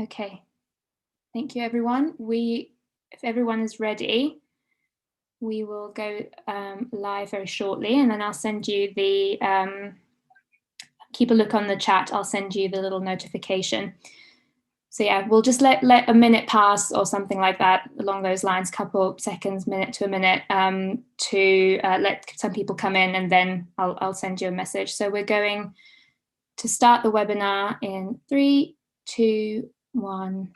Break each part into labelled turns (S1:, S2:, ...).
S1: Okay, thank you everyone. If everyone is ready, we will go live very shortly, and then I'll send you the, keep a look on the chat, I'll send you the little notification. So yeah, we'll just let a minute pass or something like that along those lines, couple seconds, minute to a minute, to let some people come in, and then I'll send you a message. So we're going to start the webinar in 3, 2, 1.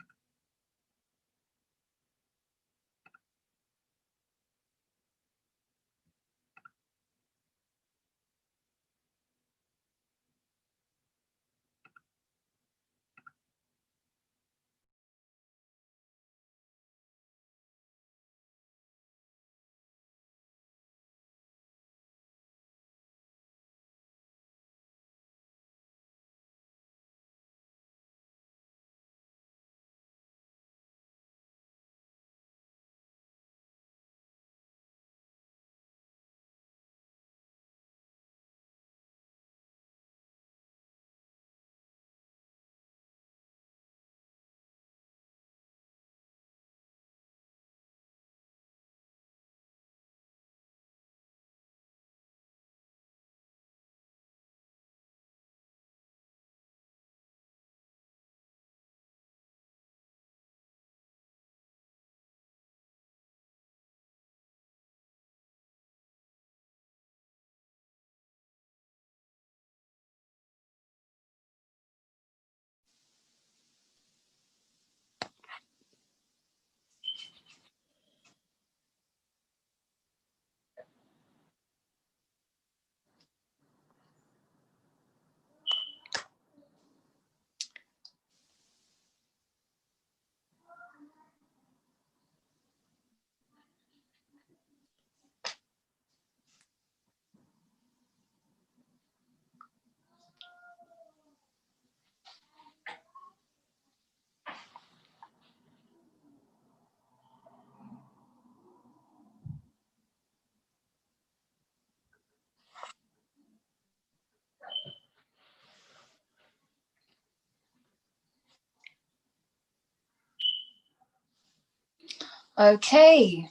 S2: Okay,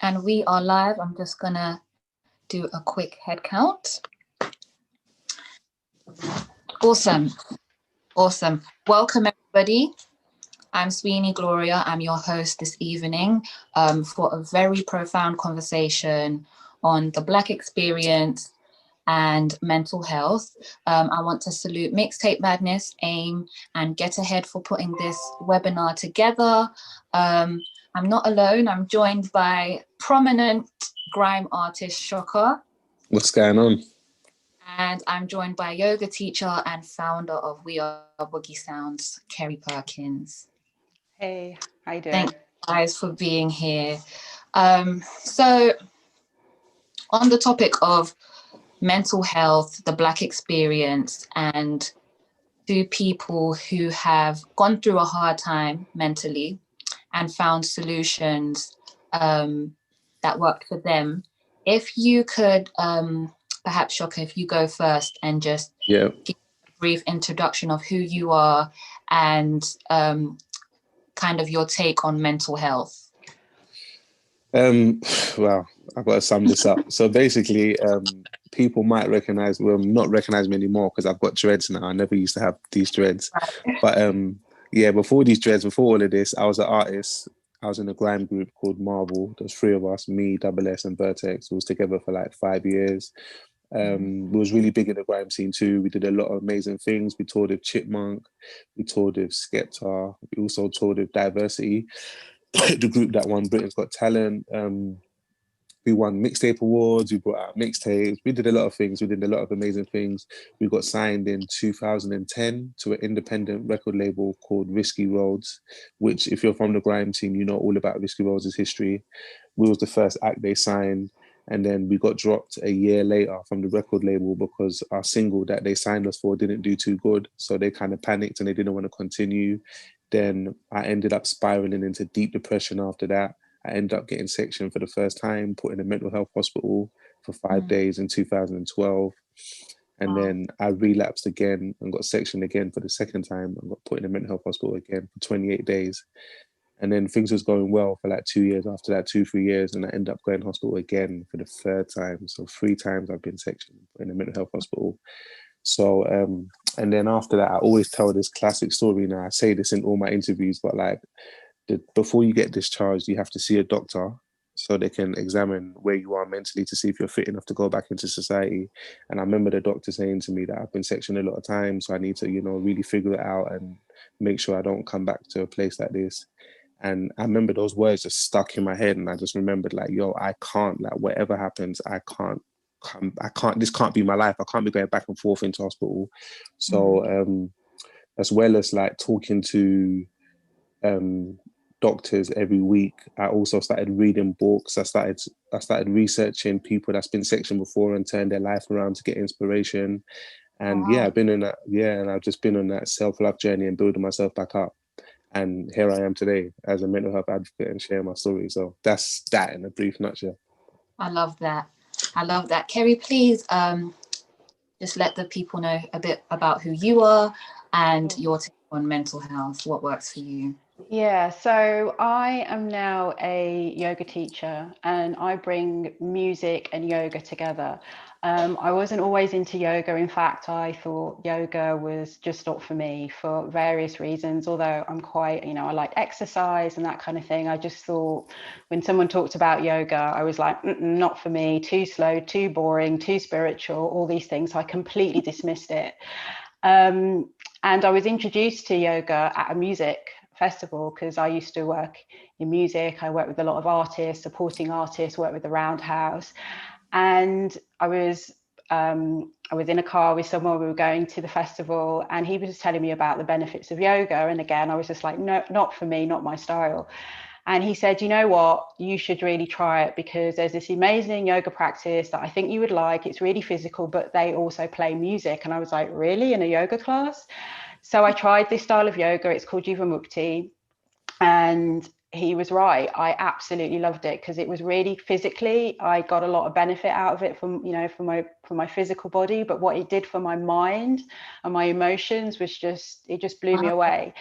S2: and we are live. I'm just gonna do a quick head count. Awesome. Welcome everybody. I'm Sweeney Gloria. I'm your host this evening for a very profound conversation on the Black experience and mental health. I want to salute Mixtape Madness, AIM, and Getahead for putting this webinar together. I'm not alone. I'm joined by prominent grime artist Shocka.
S3: What's going on?
S2: And I'm joined by yoga teacher and founder of We Are Boogie Sounds, Keri Perkins.
S4: Hey, how you doing?
S2: Thank you guys for being here. So on the topic of mental health, the Black experience, and to people who have gone through a hard time mentally and found solutions that worked for them. If you could, perhaps Shocka, if you go first and just give a brief introduction of who you are and kind of your take on mental health.
S3: Well, I've got to sum this up. So basically, people might not recognize me anymore because I've got dreads now. I never used to have these dreads. Right. But yeah, before all of this, I was an artist. I was in a grime group called Marvel. There's 3 of us, me, Double S and Vertex. We was together for like 5 years. We was really big in the grime scene too. We did a lot of amazing things. We toured with Chipmunk. We toured with Skepta. We also toured with Diversity, the group that won Britain's Got Talent. We won mixtape awards. We brought out mixtapes. We did a lot of things. We did a lot of amazing things. We got signed in 2010 to an independent record label called Risky Roads, which if you're from the grime scene, you know all about Risky Roads' history. We was the first act they signed. And then we got dropped a year later from the record label because our single that they signed us for didn't do too good. So they kind of panicked and they didn't want to continue. Then I ended up spiraling into deep depression after that. I ended up getting sectioned for the first time, put in a mental health hospital for 5 days in 2012. And then I relapsed again and got sectioned again for the second time and got put in a mental health hospital again for 28 days. And then things was going well for like 2 years after that, 2-3 years. And I ended up going to hospital again for the third time. So 3 times I've been sectioned in a mental health hospital. So, and then after that, I always tell this classic story now. I say this in all my interviews, but like before you get discharged, you have to see a doctor so they can examine where you are mentally to see if you're fit enough to go back into society. And I remember the doctor saying to me that I've been sectioned a lot of times, so I need to, really figure it out and make sure I don't come back to a place like this. And I remember those words just stuck in my head, and I just remembered like, yo, I can't, like whatever happens, this can't be my life. I can't be going back and forth into hospital. So as well as like talking to doctors every week, I also started reading books. I started researching people that's been sectioned before and turned their life around to get inspiration. And I've been in that, and I've just been on that self-love journey and building myself back up. And here I am today as a mental health advocate and sharing my story. So that's that in a brief nutshell.
S2: I love that. Keri, please just let the people know a bit about who you are and your take on mental health. What works for you?
S4: Yeah, so I am now a yoga teacher and I bring music and yoga together. I wasn't always into yoga. In fact, I thought yoga was just not for me for various reasons, although I'm quite, I like exercise and that kind of thing. I just thought when someone talked about yoga, I was like, not for me, too slow, too boring, too spiritual, all these things. So I completely dismissed it. And I was introduced to yoga at a music festival because I used to work in music. I worked with a lot of artists, supporting artists, worked with the Roundhouse. And I was in a car with someone. We were going to the festival and he was telling me about the benefits of yoga. And again, I was just like, no, not for me, not my style. And he said, you know what, you should really try it because there's this amazing yoga practice that I think you would like. It's really physical, but they also play music. And I was like, really, in a yoga class? So I tried this style of yoga. It's called Jivamukti. And he was right. I absolutely loved it because it was really physically, I got a lot of benefit out of it from my physical body. But what it did for my mind and my emotions was it just blew me away.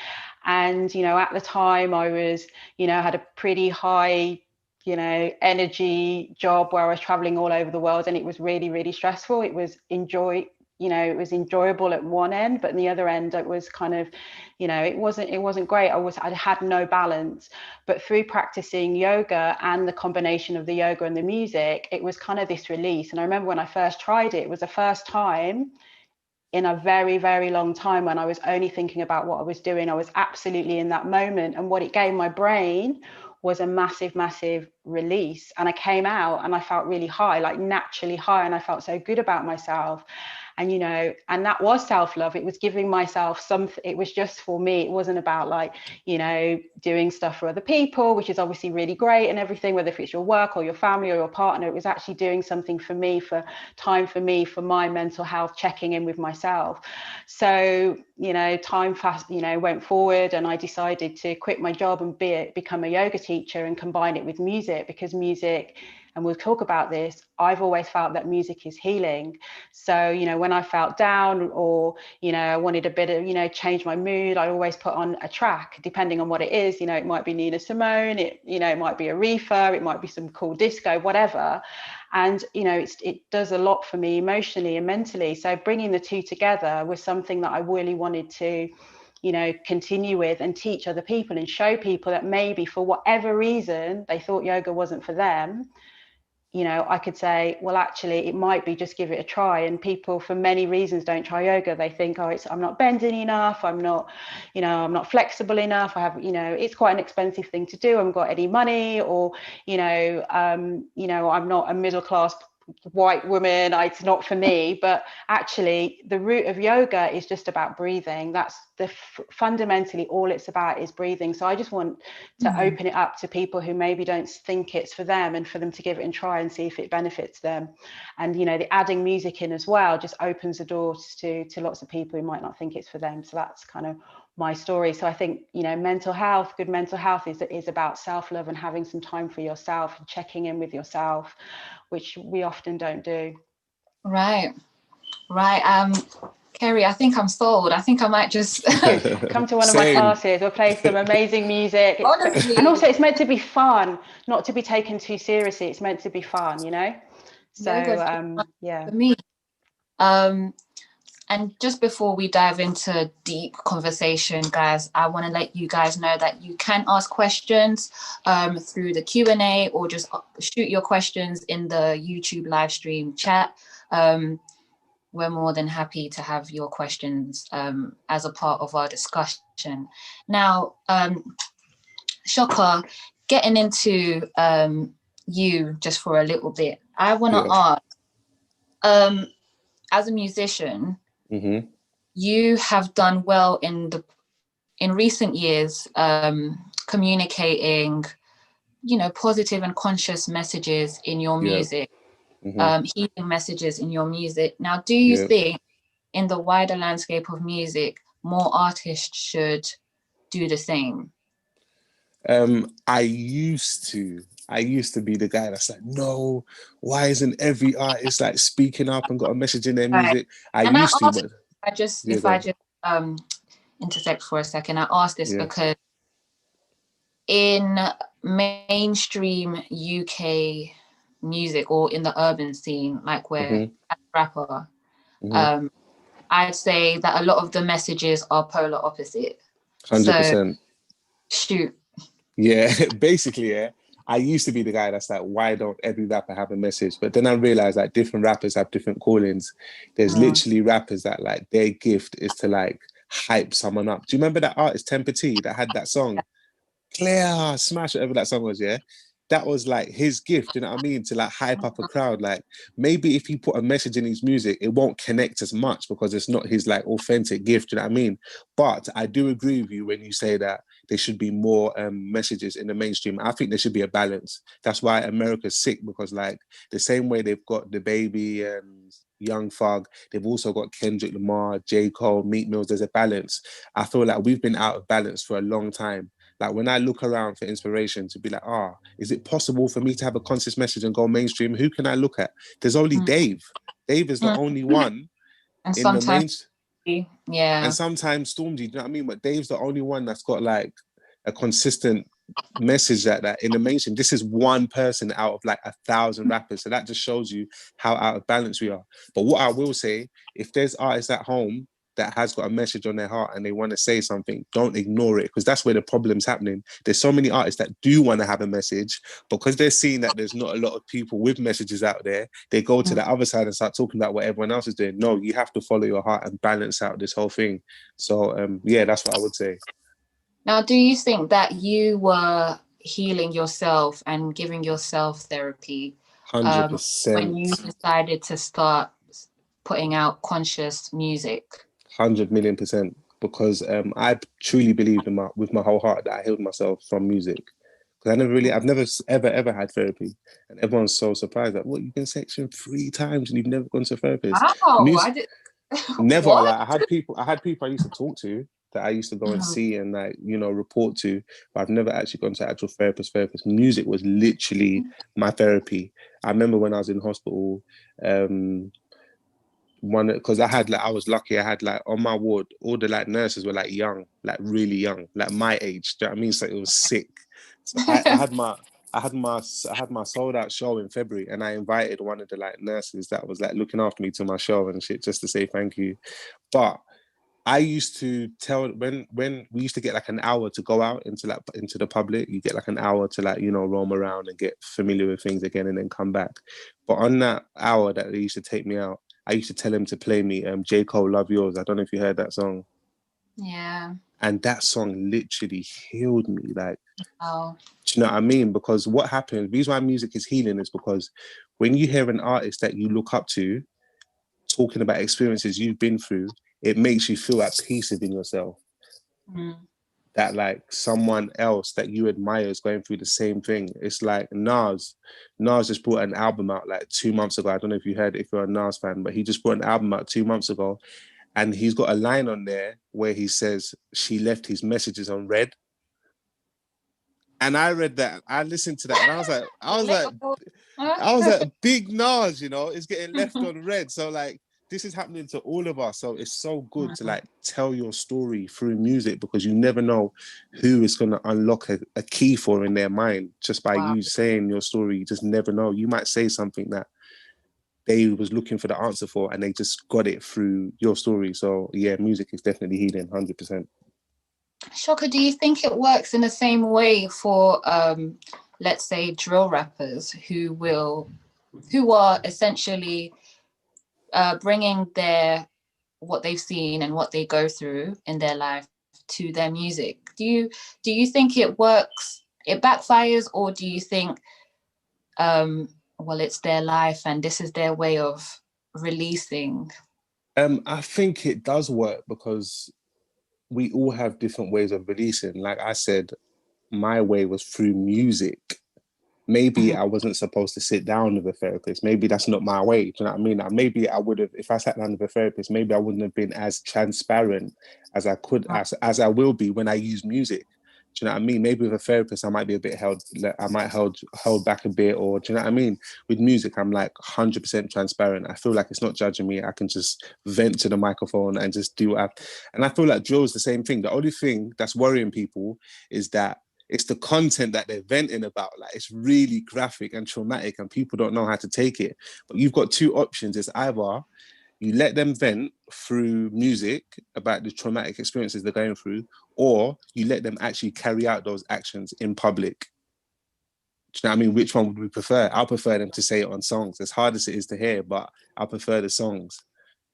S4: And, at the time I was, had a pretty high, energy job where I was traveling all over the world and it was really, really stressful. It was it was enjoyable at one end, but in the other end, it was kind of, it wasn't great. I had no balance. But through practicing yoga and the combination of the yoga and the music, it was kind of this release. And I remember when I first tried it, it was the first time in a very, very long time when I was only thinking about what I was doing. I was absolutely in that moment. And what it gave my brain was a massive, massive release. And I came out and I felt really high, like naturally high. And I felt so good about myself. And, and that was self-love. It was giving myself something. It was just for me. It wasn't about like, doing stuff for other people, which is obviously really great and everything, whether if it's your work or your family or your partner. It was actually doing something for me, for time for me, for my mental health, checking in with myself. So, time fast, went forward and I decided to quit my job and become a yoga teacher and combine it with music because music, and we'll talk about this, I've always felt that music is healing. So, when I felt down or, I wanted a bit of, change my mood, I always put on a track, depending on what it is. It might be Nina Simone, it might be Aretha, it might be some cool disco, whatever. And, it does a lot for me emotionally and mentally. So bringing the two together was something that I really wanted to, continue with and teach other people and show people that maybe for whatever reason they thought yoga wasn't for them. I could say, well, actually, it might be, just give it a try. And people, for many reasons, don't try yoga. They think, oh, I'm not bending enough. I'm not, I'm not flexible enough. I have, it's quite an expensive thing to do. I haven't got any money, or, I'm not a middle class white woman. It's not for me. But actually, the root of yoga is just about breathing. That's fundamentally all it's about, is breathing. So I just want to open it up to people who maybe don't think it's for them, and for them to give it a try and see if it benefits them. And the adding music in as well just opens the doors to lots of people who might not think it's for them. So that's kind of my story. So I think mental health, good mental health is about self-love and having some time for yourself and checking in with yourself, which we often don't do.
S2: Right. Right. Keri, I think I'm sold. I think I might just
S4: come to one of my classes. We'll play some amazing music.
S2: Honestly.
S4: And also, it's meant to be fun, not to be taken too seriously. It's meant to be fun, you know? So, yeah.
S2: For me. And just before we dive into deep conversation, guys, I want to let you guys know that you can ask questions through the Q&A, or just shoot your questions in the YouTube live stream chat. We're more than happy to have your questions as a part of our discussion. Now, Shocka, getting into you just for a little bit, I want to ask, as a musician, you have done well in recent years communicating, positive and conscious messages in your music, healing messages in your music. Now, do you think in the wider landscape of music, more artists should do the same?
S3: I used to be the guy that's like, no, why isn't every artist like speaking up and got a message in their music? I just
S2: intersect for a second. I asked this because in mainstream UK music, or in the urban scene, like where as a rapper, I'd say that a lot of the messages are polar opposite.
S3: 100%.
S2: So, shoot.
S3: Yeah, basically, I used to be the guy that's like, why don't every rapper have a message? But then I realized like different rappers have different callings. There's literally rappers that like their gift is to like hype someone up. Do you remember that artist Tempety that had that song? Clear, smash, whatever that song was, that was like his gift, you know what I mean, to like hype up a crowd. Like maybe if he put a message in his music, it won't connect as much because it's not his like authentic gift, you know what I mean? But I do agree with you when you say that there should be more messages in the mainstream. I think there should be a balance. That's why America's sick, because like the same way they've got the Baby and Young Thug, they've also got Kendrick Lamar, J. Cole, Meek Mills. There's a balance. I feel like we've been out of balance for a long time. Like when I look around for inspiration to be like, is it possible for me to have a conscious message and go mainstream? Who can I look at? There's only Dave. Dave is the only one
S2: and
S3: in the mainstream.
S2: Yeah.
S3: And sometimes Stormzy, do you know what I mean? But Dave's the only one that's got like a consistent message that in the mainstream. This is one person out of like 1,000 rappers. So that just shows you how out of balance we are. But what I will say, if there's artists at home that has got a message on their heart and they want to say something, don't ignore it, because that's where the problem's happening. There's so many artists that do want to have a message, because they're seeing that there's not a lot of people with messages out there. They go to the other side and start talking about what everyone else is doing. No, you have to follow your heart and balance out this whole thing. So that's what I would say.
S2: Now, do you think that you were healing yourself and giving yourself therapy
S3: 100%.
S2: when you decided to start putting out conscious music?
S3: 100,000,000%, because I truly believed with my whole heart that I healed myself from music. Because I've never ever had therapy, and everyone's so surprised that you've been sectioned 3 times and you've never gone to a therapist. Never. Like I had people I used to talk to that I used to go and see and like report to, but I've never actually gone to actual therapist. Music was literally my therapy. I remember when I was in hospital, because I was lucky. I had like on my ward, all the like nurses were like young, like really young, like my age. Do you know what I mean? So it was sick. So I had my sold out show in February, and I invited one of the like nurses that was like looking after me to my show and shit, just to say thank you. But I used to tell when we used to get like an hour to go out into the public. You get like an hour to like roam around and get familiar with things again, and then come back. But on that hour that they used to take me out, I used to tell him to play me J. Cole, Love Yours. I don't know if you heard that song.
S2: Yeah.
S3: And that song literally healed me. Like, do you know what I mean? Because what happens, the reason why music is healing is because when you hear an artist that you look up to talking about experiences you've been through, it makes you feel at peace within yourself. That like someone else that you admire is going through the same thing. It's like Nas just brought an album out like 2 months ago. I don't know if you heard it, if you're a Nas fan, but he just brought an album out 2 months ago, and he's got a line on there where he says she left his messages on red. And I read that, I listened to that, and I was like, big Nas, it's getting left on red. So like, this is happening to all of us. So it's so good to like tell your story through music, because you never know who is going to unlock a key for in their mind just by you saying your story. You just never know. You might say something that they was looking for the answer for, and they just got it through your story. So yeah, music is definitely healing, 100%.
S2: Shocka, do you think it works in the same way for, let's say, drill rappers who are essentially bringing what they've seen and what they go through in their life to their music? Do you think it works? It backfires, or do you think, well, it's their life and this is their way of releasing?
S3: I think it does work, because we all have different ways of releasing. Like I said, my way was through music. Maybe I wasn't supposed to sit down with a therapist. Maybe that's not my way. Do you know what I mean? Like, maybe I would have, if I sat down with a therapist, maybe I wouldn't have been as transparent as I could, as I will be when I use music. Do you know what I mean? Maybe with a therapist, I might be a bit hold back a bit, or do you know what I mean? With music, I'm like 100% transparent. I feel like it's not judging me. I can just vent to the microphone and just do what and I feel like drill is the same thing. The only thing that's worrying people is that it's the content that they're venting about. Like, it's really graphic and traumatic, and people don't know how to take it. But you've got two options. It's either you let them vent through music about the traumatic experiences they're going through, or you let them actually carry out those actions in public. Do you know what I mean? Which one would we prefer? I prefer them to say it on songs. As hard as it is to hear, but I prefer the songs.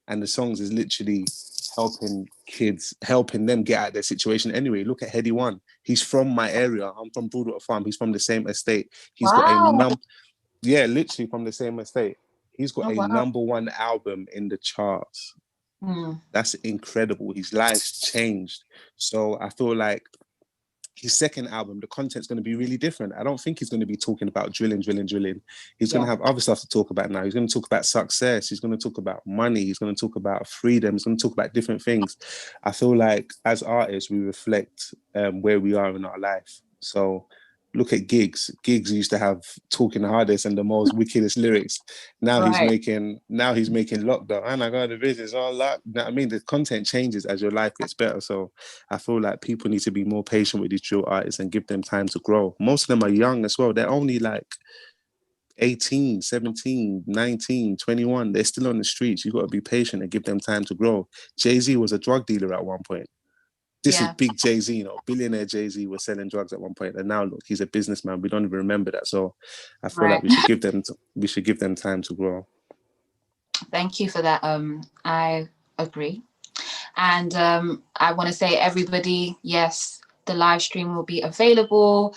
S3: And the songs is literally helping kids, helping them get out of their situation anyway. Look at Heady One. He's from my area. I'm from Broadwater Farm. He's from the same estate. He's got literally from the same estate. He's got a #1 album in the charts. That's incredible. His life's changed. So I feel like his second album, the content's going to be really different. I don't think he's going to be talking about drilling. He's going to have other stuff to talk about now. He's going to talk about success. He's going to talk about money. He's going to talk about freedom. He's going to talk about different things. I feel like as artists, we reflect where we are in our life. So look at Gigs. Gigs used to have talking the hardest and the most wickedest lyrics. Now he's making Lockdown. And I got the business all locked. You know what I mean? The content changes as your life gets better. So I feel like people need to be more patient with these drill artists and give them time to grow. Most of them are young as well. They're only like 18, 17, 19, 21. They're still on the streets. You've got to be patient and give them time to grow. Jay-Z was a drug dealer at one point. This is big Jay-Z, you know, billionaire Jay-Z was selling drugs at one point, and now look, he's a businessman. We don't even remember that. So I feel like we should give them time to grow.
S2: Thank you for that. I agree. And I want to say, everybody, yes, the live stream will be available.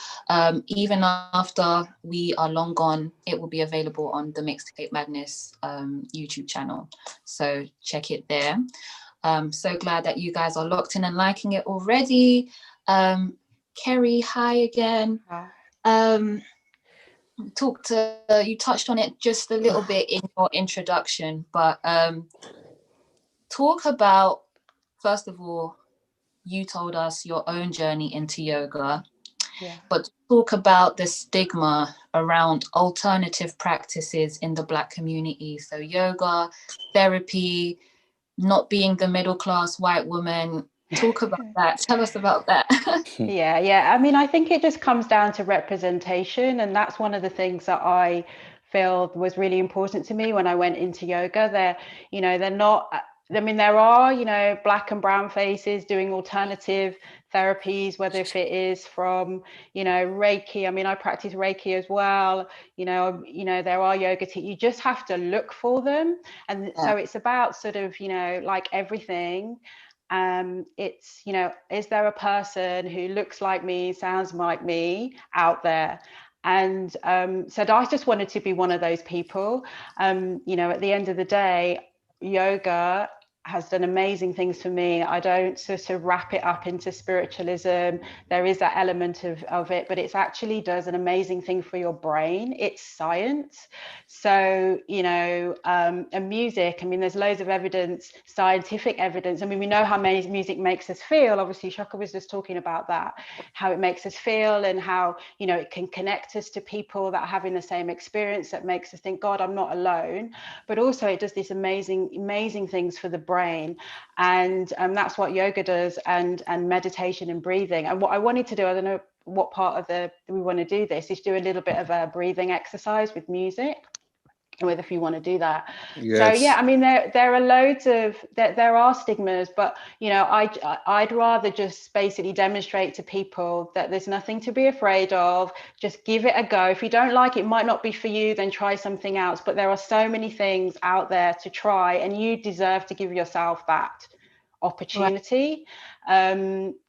S2: Even after we are long gone, it will be available on the Mixtape Madness YouTube channel. So check it there. So glad that you guys are locked in and liking it already. Keri, hi again. You touched on it just a little bit in your introduction, but talk about, first of all, you told us your own journey into yoga, but talk about the stigma around alternative practices in the Black community. So yoga, therapy, not being the middle class white woman. Talk about that. Tell us about that.
S4: Yeah. I mean, I think it just comes down to representation, and that's one of the things that I feel was really important to me when I went into yoga. They're not, I mean, there are, Black and brown faces doing alternative therapies, whether if it is from, Reiki. I mean, I practice Reiki as well. There are yoga teachers. You just have to look for them. And so it's about sort of, like everything. It's, is there a person who looks like me, sounds like me out there? And so I just wanted to be one of those people. At the end of the day, yoga has done amazing things for me. I don't sort of wrap it up into spiritualism. There is that element of it, but it actually does an amazing thing for your brain. It's science. So, you know, and music, I mean, there's loads of evidence, scientific evidence. I mean, we know how music makes us feel. Obviously, Shocka was just talking about that, how it makes us feel and how, you know, it can connect us to people that are having the same experience, that makes us think, God, I'm not alone. But also it does these amazing things for the brain, and that's what yoga does, and meditation and breathing. And what I wanted to do, I don't know what part of we want to do this, is do a little bit of a breathing exercise with music, with if you want to do that.
S3: Yes.
S4: So yeah, I mean, there are loads of there are stigmas, but you know, I'd rather just basically demonstrate to people that there's nothing to be afraid of. Just give it a go. If you don't like it, it might not be for you, then try something else. But there are so many things out there to try, and you deserve to give yourself that opportunity. Right.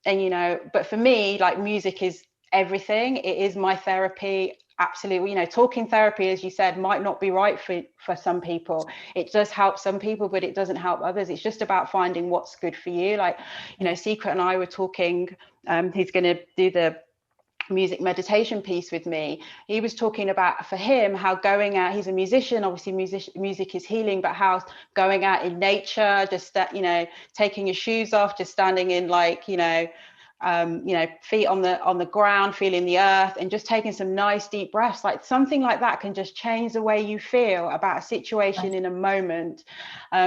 S4: And you know, but for me, like, music is everything. It is my therapy. Absolutely. You know, talking therapy, as you said, might not be right for some people. It does help some people, but it doesn't help others. It's just about finding what's good for you. Like, you know, Secret and I were talking, he's going to do the music meditation piece with me. He was talking about, for him, how going out, he's a musician, obviously music is healing, but how going out in nature, just that, you know, taking your shoes off, just standing in, like, you know, feet on the ground, feeling the earth, and just taking some nice deep breaths, like something like that can just change the way you feel about a situation in a moment.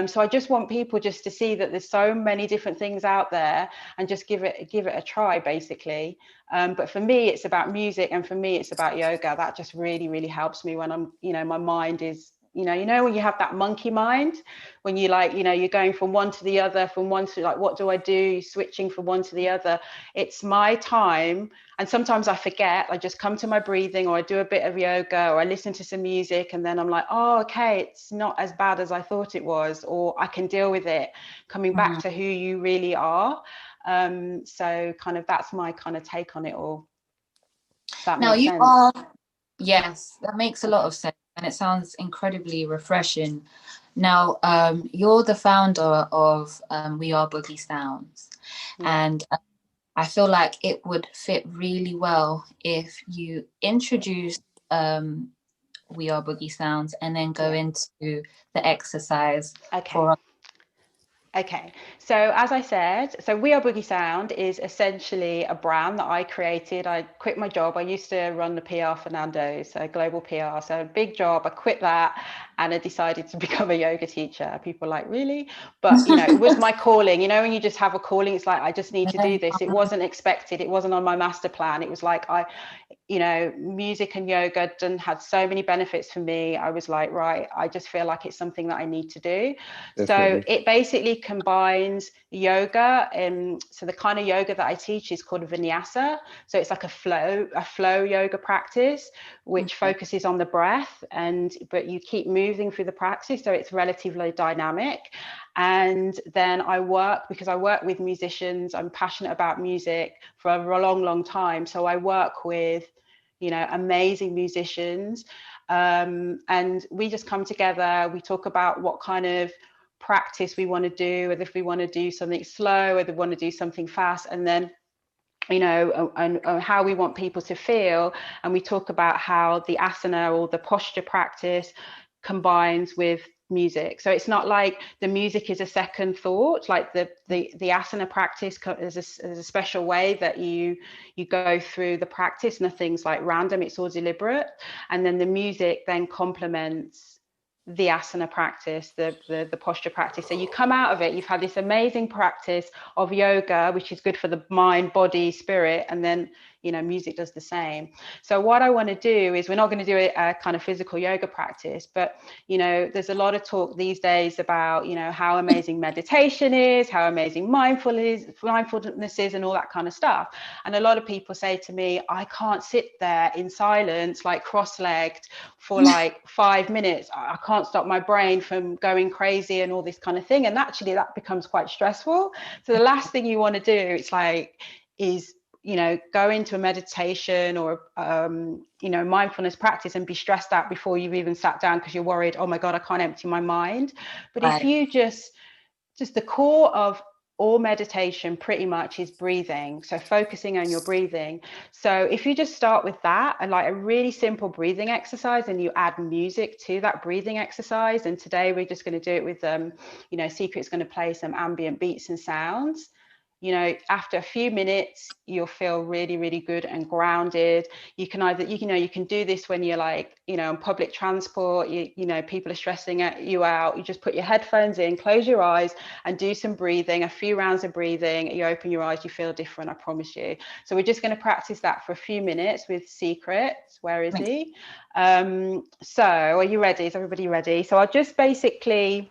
S4: So I just want people just to see that there's so many different things out there, and just give it a try, basically. But for me, it's about music, and for me, it's about yoga. That just really helps me when I'm, you know, my mind is, you know, when you have that monkey mind, when you, like, you know, you're going from one to the other, from one to, like, what do I do, switching from one to the other. It's my time. And sometimes I forget, I just come to my breathing, or I do a bit of yoga, or I listen to some music, and then I'm like, oh, okay, it's not as bad as I thought it was, or I can deal with it, coming back to who you really are. So kind of, that's my kind of take on it all. If that makes sense.
S2: Yes, that makes a lot of sense, and it sounds incredibly refreshing. Now, you're the founder of We Are Boogie Sounds, and I feel like it would fit really well if you introduce We Are Boogie Sounds and then go into the exercise.
S4: Okay, so as I said, so We Are Boogie Sound is essentially a brand that I created. I quit my job. I used to run the PR for Nandos, so global PR, so a big job. I quit that, and I decided to become a yoga teacher. People are like, really? But, you know, it was my calling. You know, when you just have a calling, it's like, I just need to do this. It wasn't expected. It wasn't on my master plan. It was like, you know, music and yoga had so many benefits for me. I was like, right, I just feel like it's something that I need to do. Definitely. So it basically combines yoga, and so the kind of yoga that I teach is called vinyasa. So it's like a flow yoga practice, which focuses on the breath, but you keep moving through the practice, so it's relatively dynamic. And then I work with musicians. I'm passionate about music for a long time, so I work with, you know, amazing musicians, and we just come together. We talk about what kind of practice we want to do, whether if we want to do something slow, whether we want to do something fast, and then, you know, and how we want people to feel. And we talk about how the asana, or the posture practice, combines with music. So it's not like the music is a second thought, like the asana practice is a special way that you go through the practice. Nothing's like random, it's all deliberate. And then the music then complements the asana practice, the posture practice. So you come out of it, you've had this amazing practice of yoga, which is good for the mind, body, spirit, and then, you know, music does the same. So what I want to do is, we're not going to do a kind of physical yoga practice, but, you know, there's a lot of talk these days about, you know, how amazing meditation is, how amazing mindfulness is, and all that kind of stuff. And a lot of people say to me, I can't sit there in silence, like cross-legged, for like 5 minutes. I can't stop my brain from going crazy and all this kind of thing. And actually that becomes quite stressful. So the last thing you want to do, is, you know, go into a meditation or, you know, mindfulness practice and be stressed out before you've even sat down, because you're worried, oh my God, I can't empty my mind. But if you just just the core of all meditation pretty much is breathing. So focusing on your breathing. So if you just start with that and like a really simple breathing exercise, and you add music to that breathing exercise. And today we're just going to do it with you know, Secret's going to play some ambient beats and sounds. You know, after a few minutes, you'll feel really, really good and grounded. You can either, you know, you can do this when you're like, you know, on public transport, you know, people are stressing you out. You just put your headphones in, close your eyes and do some breathing, a few rounds of breathing. You open your eyes, you feel different, I promise you. So we're just going to practice that for a few minutes with Secret. Where is he? So are you ready? Is everybody ready? So I'll just basically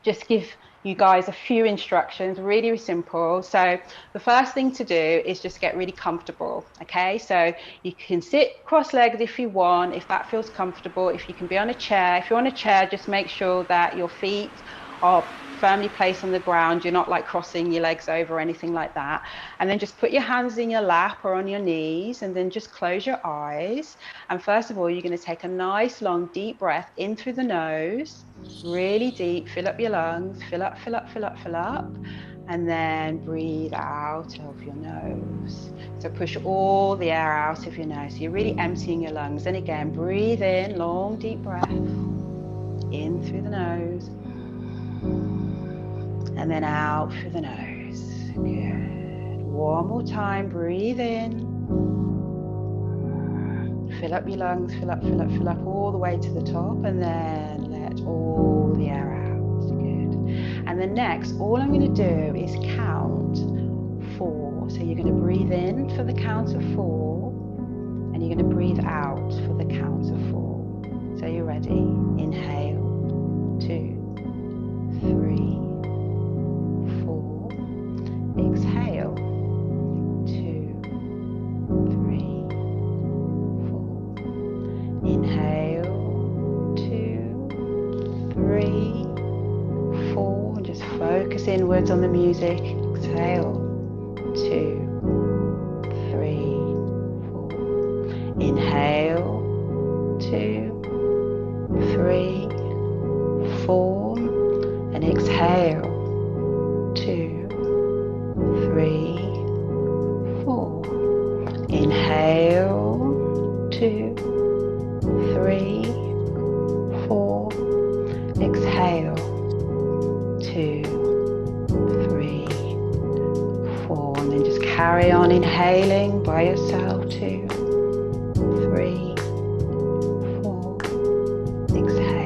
S4: just give you guys a few instructions, really simple. So the first thing to do is just get really comfortable. Okay, so you can sit cross-legged if you want, if that feels comfortable. If you can be on a chair, if you're on a chair, just make sure that your feet are firmly placed on the ground. You're not like crossing your legs over or anything like that. And then just put your hands in your lap or on your knees, and then just close your eyes. And first of all, you're going to take a nice long deep breath in through the nose, really deep. Fill up your lungs, fill up, fill up, fill up, fill up, and then breathe out of your nose. So push all the air out of your nose. So you're really emptying your lungs. And again, breathe in, long deep breath in through the nose, and then out through the nose. Good. One more time. Breathe in. Fill up your lungs. Fill up, fill up, fill up all the way to the top, and then let all the air out. Good. And then next, all I'm going to do is count 4. So you're going to breathe in for the count of 4, and you're going to breathe out for the count of 4. So you're ready. Inhale. 2, 3, 4. Exhale. 2, 3, 4. Inhale. 2, 3, 4. And just focus inwards on the music. Exhale. 2, 3, 4. Inhale. 2, 3, 4, and exhale. 2, 3, 4. Inhale. 2, 3, 4. Exhale. 2, 3, 4. And then just carry on inhaling by yourself. 2, 3, 4. Exhale.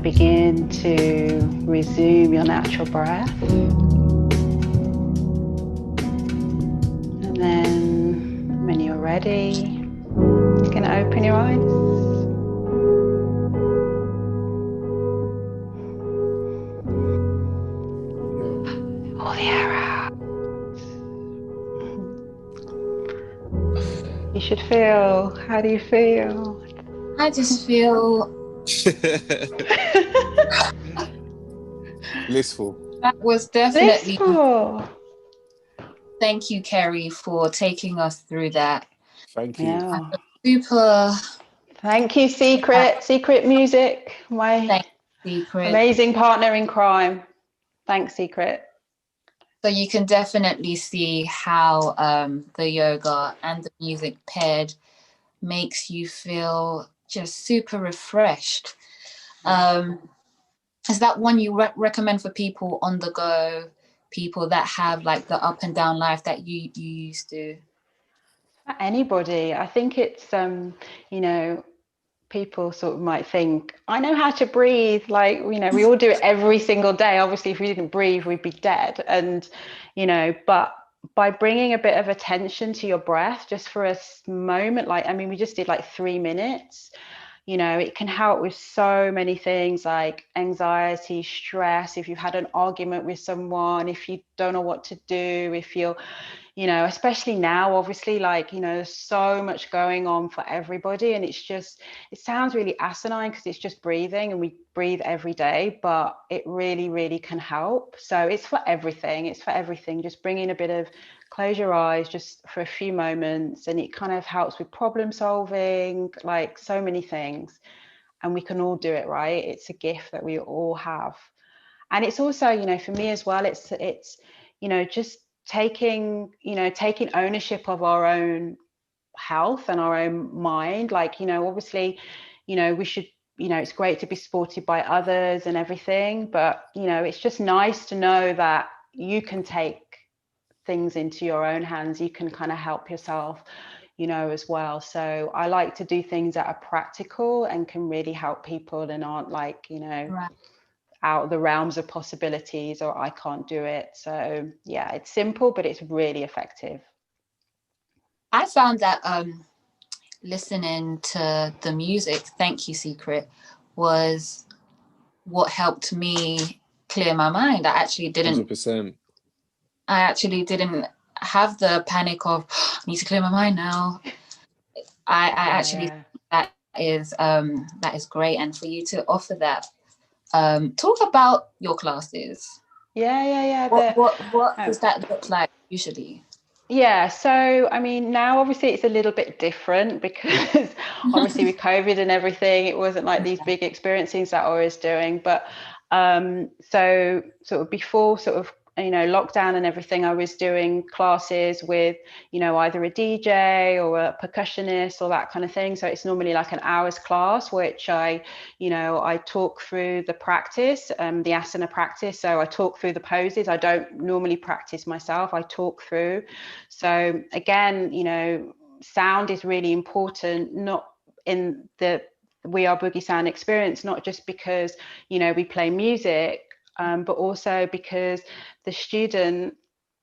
S4: Begin to resume your natural breath. And then when you're ready, You're going to open your eyes. All the air out. You should feel. How do you feel?
S2: I just feel
S3: Blissful.
S2: that was definitely.
S4: Blissful.
S2: Thank you, Keri, for taking us through that.
S3: Thank you.
S4: Yeah.
S2: Super.
S4: Thank you, Secret Music, my
S2: Thank you, Secret.
S4: amazing partner in crime. Thanks, Secret.
S2: So you can definitely see how the yoga and the music paired makes you feel just super refreshed. Is that one you recommend for people on the go, people that have like the up and down life that you used to?
S4: Anybody. I think it's, you know, people sort of might think, I know how to breathe. Like, you know, we all do it every single day. Obviously, if we didn't breathe, we'd be dead. And, you know, but by bringing a bit of attention to your breath just for a moment, like, I mean, we just did like 3 minutes. You know, it can help with so many things like anxiety, stress, if you've had an argument with someone, if you don't know what to do, if you're, you know, especially now, obviously, like, you know, there's so much going on for everybody. And it's just, it sounds really asinine because it's just breathing and we breathe every day, but it really, really can help. So it's for everything. It's for everything. Just bringing a bit of, close your eyes just for a few moments, and it kind of helps with problem solving, like so many things. And we can all do it, right? It's a gift that we all have. And it's also, you know, for me as well, it's, you know, just taking ownership of our own health and our own mind. Like, you know, obviously, you know, we should, you know, it's great to be supported by others and everything, but, you know, it's just nice to know that you can take things into your own hands. You can kind of help yourself, you know, as well. So I like to do things that are practical and can really help people and aren't like, you know,
S2: Right.
S4: out of the realms of possibilities or I can't do it. So yeah, it's simple, but it's really effective.
S2: I found that listening to the music, thank you, Secret, was what helped me clear my mind. I actually didn't
S3: 100%.
S2: have the panic of I need to clear my mind now. I actually that is great. And for you to offer that, talk about your classes. What does that look like usually?
S4: Yeah, so I mean, now obviously it's a little bit different because obviously with COVID and everything, it wasn't like these big experiences that I was doing. But so sort of before sort of, you know, lockdown and everything, I was doing classes with, you know, either a DJ or a percussionist or that kind of thing. So it's normally like an hour's class, which I talk through the practice, the asana practice. So I talk through the poses. I don't normally practice myself. I talk through. So again, you know, sound is really important, not in the We Are Boogie sound experience, not just because, you know, we play music, but also because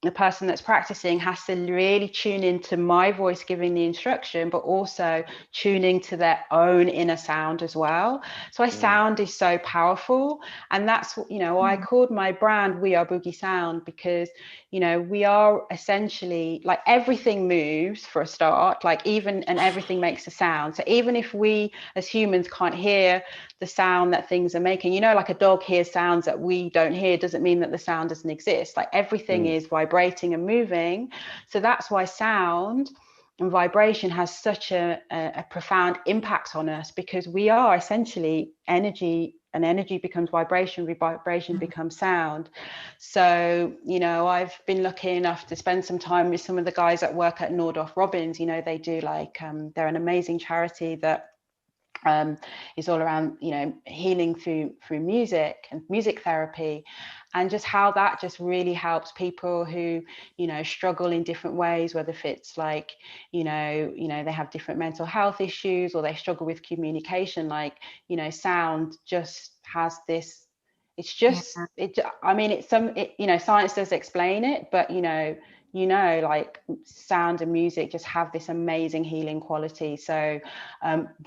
S4: the person that's practicing has to really tune into my voice giving the instruction, but also tuning to their own inner sound as well. So sound is so powerful. And that's, you know, I called my brand We Are Boogie Sound because, you know, we are essentially like everything moves for a start, like and everything makes a sound. So even if we as humans can't hear the sound that things are making, you know, like a dog hears sounds that we don't hear, doesn't mean that the sound doesn't exist. Like everything is vibrating and moving. So that's why sound and vibration has such a profound impact on us, because we are essentially energy, and energy becomes vibration, vibration becomes sound. So, you know, I've been lucky enough to spend some time with some of the guys that work at Nandos Robbins. You know, they do like they're an amazing charity that is all around, you know, healing through music and music therapy, and just how that just really helps people who, you know, struggle in different ways, whether if it's like, you know, they have different mental health issues or they struggle with communication. Like, you know, sound just has this, it's just, you know, science does explain it, but, you know, you know, like sound and music just have this amazing healing quality. So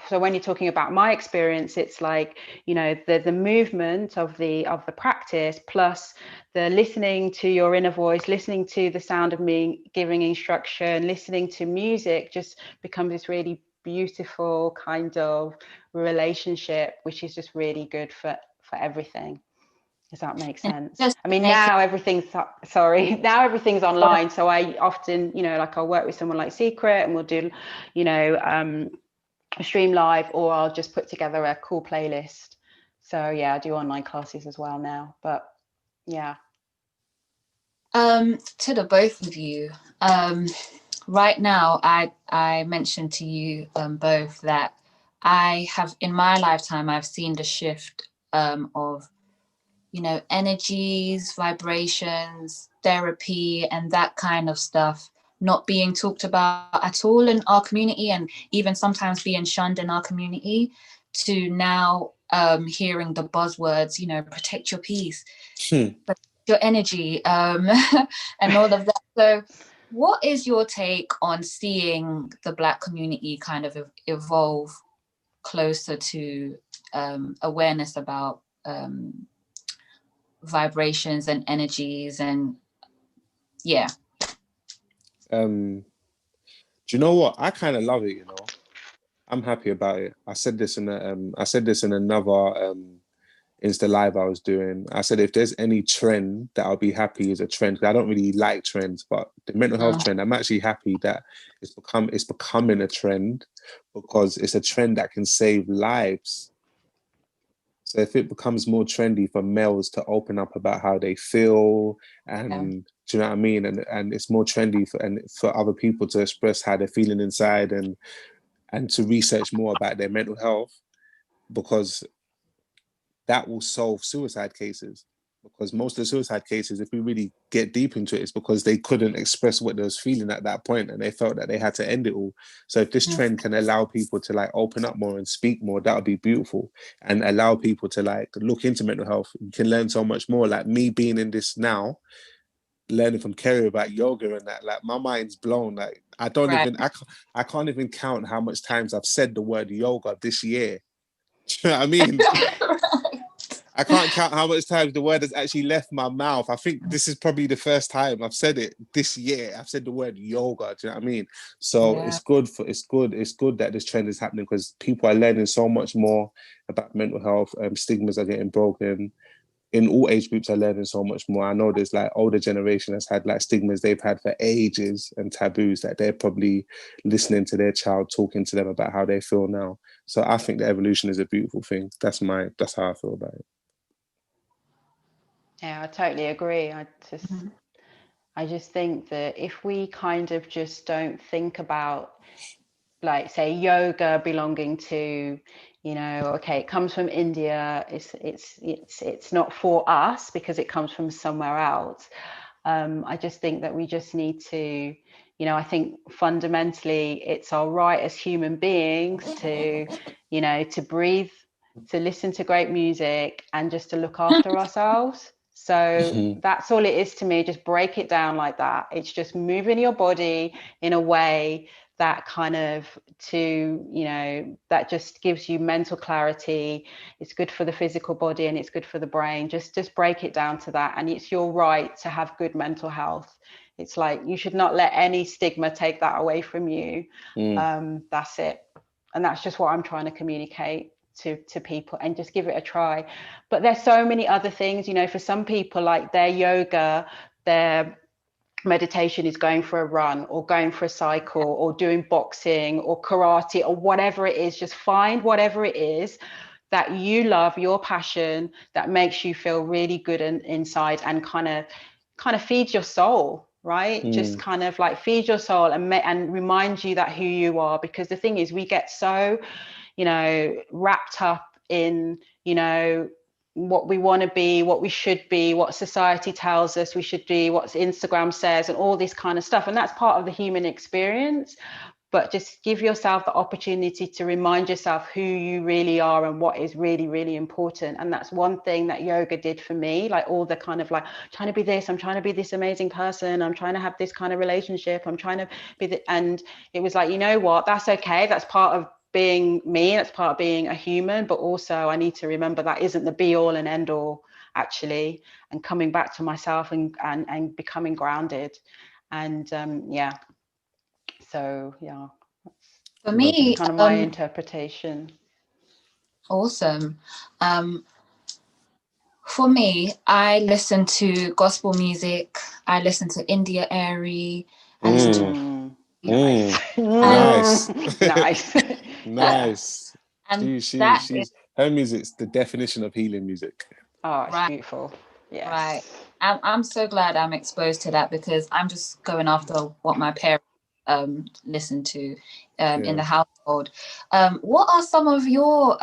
S4: so when you're talking about my experience, it's like, you know, the movement of the practice plus the listening to your inner voice, listening to the sound of me giving instruction, listening to music, just becomes this really beautiful kind of relationship, which is just really good for everything. Does that make sense? I mean, now everything's, sorry, now everything's online. So I often, you know, like I'll work with someone like Secret and we'll do, you know, a stream live, or I'll just put together a cool playlist. So yeah, I do online classes as well now, but yeah.
S2: To the both of you, right now, I mentioned to you both that I have, in my lifetime, I've seen the shift of, you know, energies, vibrations, therapy, and that kind of stuff not being talked about at all in our community, and even sometimes being shunned in our community, to now hearing the buzzwords, you know, protect your peace, protect your energy, and all of that. So what is your take on seeing the Black community kind of evolve closer to awareness about vibrations and energies? And yeah.
S3: Do you know what? I kind of love it, you know. I'm happy about it. I said this in another Insta live I was doing. I said if there's any trend that I'll be happy is a trend, because I don't really like trends, but the mental health trend, I'm actually happy that it's becoming a trend, because it's a trend that can save lives. So if it becomes more trendy for males to open up about how they feel, and do you know what I mean? And it's more trendy for other people to express how they're feeling inside, and to research more about their mental health, because that will solve suicide cases. Because most of the suicide cases, if we really get deep into it, it's because they couldn't express what they was feeling at that point, and they felt that they had to end it all. So if this trend can allow people to like open up more and speak more, that would be beautiful, and allow people to like look into mental health. You can learn so much more. Like me being in this now, learning from Keri about yoga and that, like my mind's blown. Like I can't even count how much times I've said the word yoga this year. Do you know what I mean? I can't count how much times the word has actually left my mouth. I think this is probably the first time I've said it this year. I've said the word yoga. Do you know what I mean? So it's good that this trend is happening, because people are learning so much more about mental health. Stigmas are getting broken. In all age groups are learning so much more. I know there's like older generation has had like stigmas they've had for ages and taboos that they're probably listening to their child talking to them about how they feel now. So I think the evolution is a beautiful thing. That's how I feel about it.
S4: Yeah, I totally agree. I just think that if we kind of just don't think about, like, say, yoga belonging to, you know, okay, it comes from India, it's not for us because it comes from somewhere else. I just think that we just need to, you know, I think fundamentally it's our right as human beings to, you know, to breathe, to listen to great music, and just to look after ourselves. So that's all it is to me. Just break it down like that. It's just moving your body in a way that kind of that just gives you mental clarity. It's good for the physical body and it's good for the brain. Just break it down to that. And it's your right to have good mental health. It's like, you should not let any stigma take that away from you. That's it. And that's just what I'm trying to communicate to people, and just give it a try. But there's so many other things, you know, for some people, like their yoga, their meditation is going for a run or going for a cycle or doing boxing or karate or whatever it is. Just find whatever it is that you love, your passion, that makes you feel really good inside, and kind of feeds your soul, right? Just kind of like feed your soul and remind you that who you are. Because the thing is, we get so, you know, wrapped up in, you know, what we want to be, what we should be, what society tells us we should be, what Instagram says, and all this kind of stuff. And that's part of the human experience. but just give yourself the opportunity to remind yourself who you really are and what is really, really important. And that's one thing that yoga did for me, like all the kind of like trying to be this, I'm trying to be this amazing person, I'm trying to have this kind of relationship, I'm trying to be and it was like, you know what, that's okay, that's part of being me, that's part of being a human, but also I need to remember that isn't the be all and end all actually, and coming back to myself and becoming grounded. And yeah, so yeah,
S2: For me,
S4: kind of my interpretation.
S2: Awesome. For me, I listen to gospel music, I listen to India Airy, I listen to
S3: Nice.
S4: Nice.
S3: Nice.
S2: and
S3: She's her music's the definition of healing music.
S4: Oh, it's
S2: right,
S4: beautiful. Yes.
S2: right. I'm so glad I'm exposed to that, because I'm just going after what my parents listen to in the household. What are some of your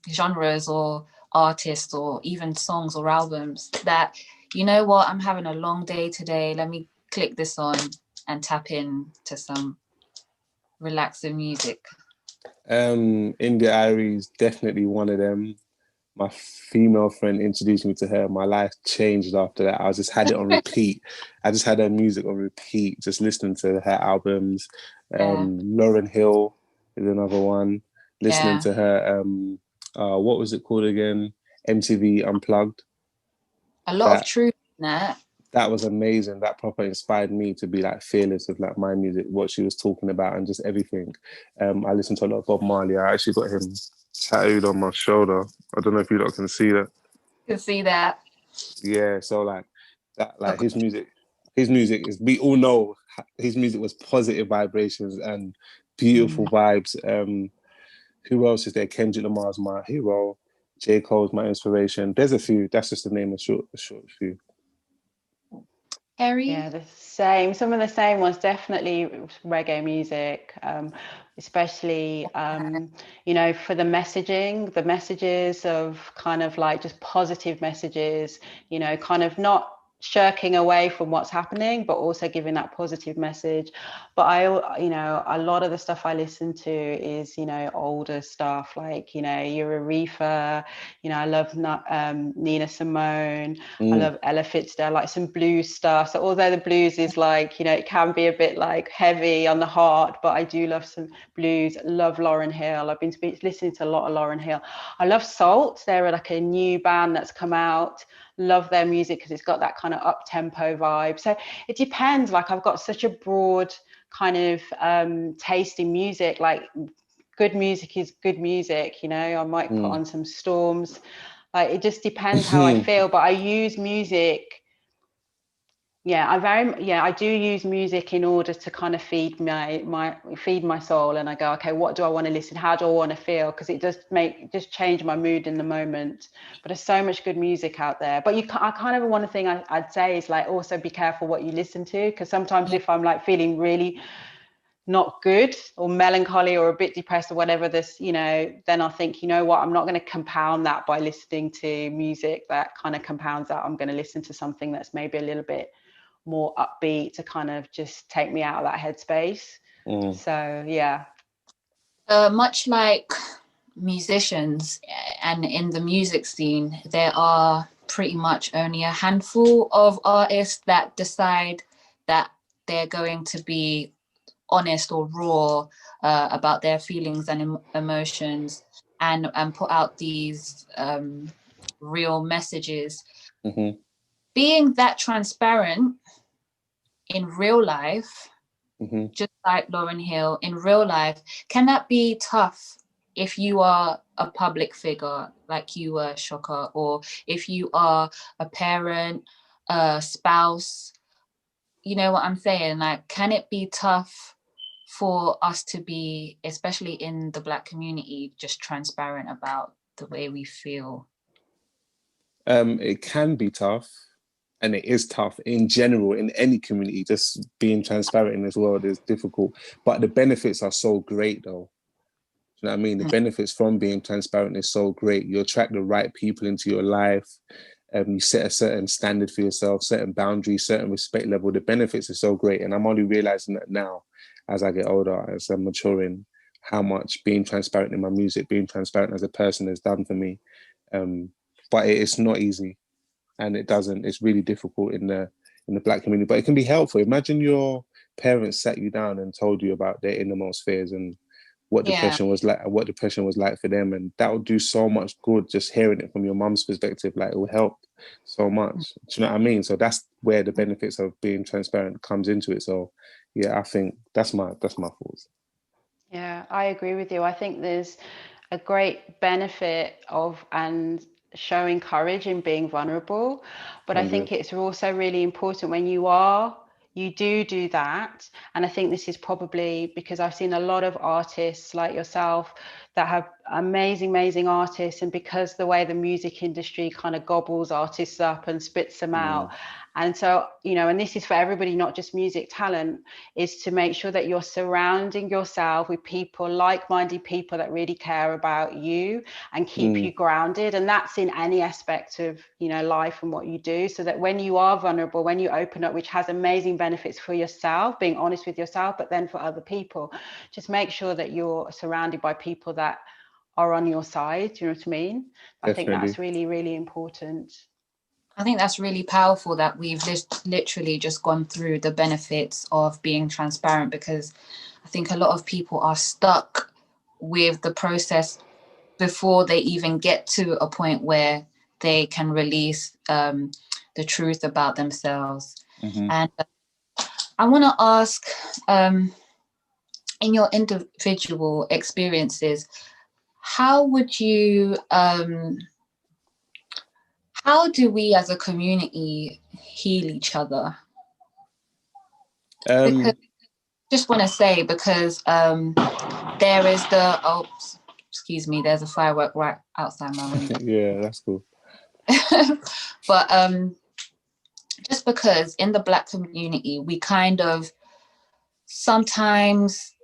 S2: genres or artists or even songs or albums that, you know what, I'm having a long day today, let me click this on and tap in to some relaxing music?
S3: India Aries definitely one of them. My female friend introduced me to her. My life changed after that. I just had it on repeat. I just had her music on repeat, just listening to her albums. Lauryn Hill is another one. Listening to her, what was it called again? MTV Unplugged.
S2: A lot of truth in that.
S3: That was amazing. That proper inspired me to be like fearless with like my music, what she was talking about, and just everything. I listened to a lot of Bob Marley. I actually got him tattooed on my shoulder. I don't know if you lot can see that.
S2: Can see that.
S3: Yeah, so like that, like his music is, we all know his music was positive vibrations and beautiful vibes. Who else is there? Kendrick Lamar's my hero. J. Cole's my inspiration. There's a few. That's just the name of a short few.
S2: Keri?
S4: Yeah, the same. Some of the same ones, definitely reggae music, especially, you know, for the messages of kind of like just positive messages, you know, kind of not shirking away from what's happening, but also giving that positive message. But you know, a lot of the stuff I listen to is, you know, older stuff, like, you know, Eureka, you know, I love Nina Simone, I love Ella Fitzgerald, like some blues stuff. So although the blues is like, you know, it can be a bit like heavy on the heart, but I do love some blues. Love Lauryn Hill. I've been listening to a lot of Lauryn Hill. I love Salt. They're like a new band that's come out. Love their music because it's got that kind of up-tempo vibe. So it depends. Like I've got such a broad kind of taste in music. Like good music is good music, you know. I might put on some Storms. Like it just depends how I feel, but I use music. I do use music in order to kind of feed my soul, and I go, okay, what do I want to listen? How do I want to feel? Because it does just change my mood in the moment. But there's so much good music out there. But I kind of one thing I'd say is like also be careful what you listen to, because sometimes if I'm like feeling really not good or melancholy or a bit depressed or whatever this, you know, then I think, you know what, I'm not going to compound that by listening to music that kind of compounds that. I'm going to listen to something that's maybe a little bit more upbeat to kind of just take me out of that headspace. So yeah.
S2: Much like musicians and in the music scene, there are pretty much only a handful of artists that decide that they're going to be honest or raw about their feelings and emotions and put out these real messages. Being that transparent in real life, just like Lauryn Hill, in real life, can that be tough if you are a public figure like you were, Shocka, or if you are a parent, a spouse? You know what I'm saying? Like, can it be tough for us to be, especially in the Black community, just transparent about the way we feel?
S3: It can be tough, and it is tough in general in any community. Just being transparent in this world is difficult, but the benefits are so great though. You know what I mean? The benefits from being transparent is so great. You attract the right people into your life. You set a certain standard for yourself, certain boundaries, certain respect level. The benefits are so great, and I'm only realizing that now. as I get older, as I'm maturing, how much being transparent in my music, being transparent as a person has done for me. But it's not easy, and it's really difficult in the Black community, but it can be helpful. Imagine your parents sat you down and told you about their innermost fears and what depression was like for them, and that would do so much good. Just hearing it from your mum's perspective, like, it will help so much. Do you know what I mean? So that's where the benefits of being transparent comes into it. So yeah, I think that's my thoughts.
S4: Yeah, I agree with you. I think there's a great benefit of and showing courage in being vulnerable, but I think it's also really important when you do that. And I think this is probably because I've seen a lot of artists like yourself that have amazing artists, and because the way the music industry kind of gobbles artists up and spits them out. And so, you know, and this is for everybody, not just music talent, is to make sure that you're surrounding yourself with people, like-minded people that really care about you and keep you grounded. And that's in any aspect of, you know, life and what you do, so that when you are vulnerable, when you open up, which has amazing benefits for yourself, being honest with yourself, but then for other people, just make sure that you're surrounded by people that are on your side. Do you know what I mean? I think that's really, really important.
S2: I think that's really powerful that we've just literally just gone through the benefits of being transparent, because I think a lot of people are stuck with the process before they even get to a point where they can release the truth about themselves. And I want to ask, in your individual experiences, how do we as a community heal each other? Because just want to say, because there is there's a firework right outside my window.
S3: Yeah, that's cool.
S2: But just because in the Black community, we kind of sometimes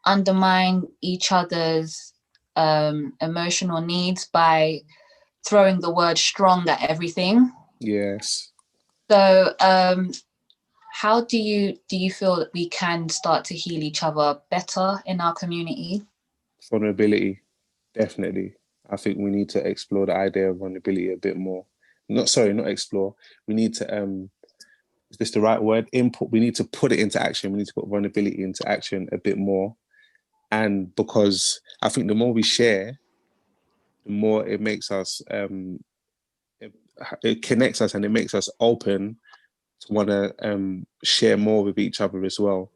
S2: undermine each other's emotional needs by throwing the word strong at everything.
S3: Yes.
S2: So how do you feel that we can start to heal each other better in our community?
S3: Vulnerability, definitely. I think we need to explore the idea of vulnerability a bit more. Not explore. We need to is this the right word? Input. We need to put it into action. We need to put vulnerability into action a bit more. And because I think the more we share, the more it makes us it connects us, and it makes us open to want to share more with each other as well,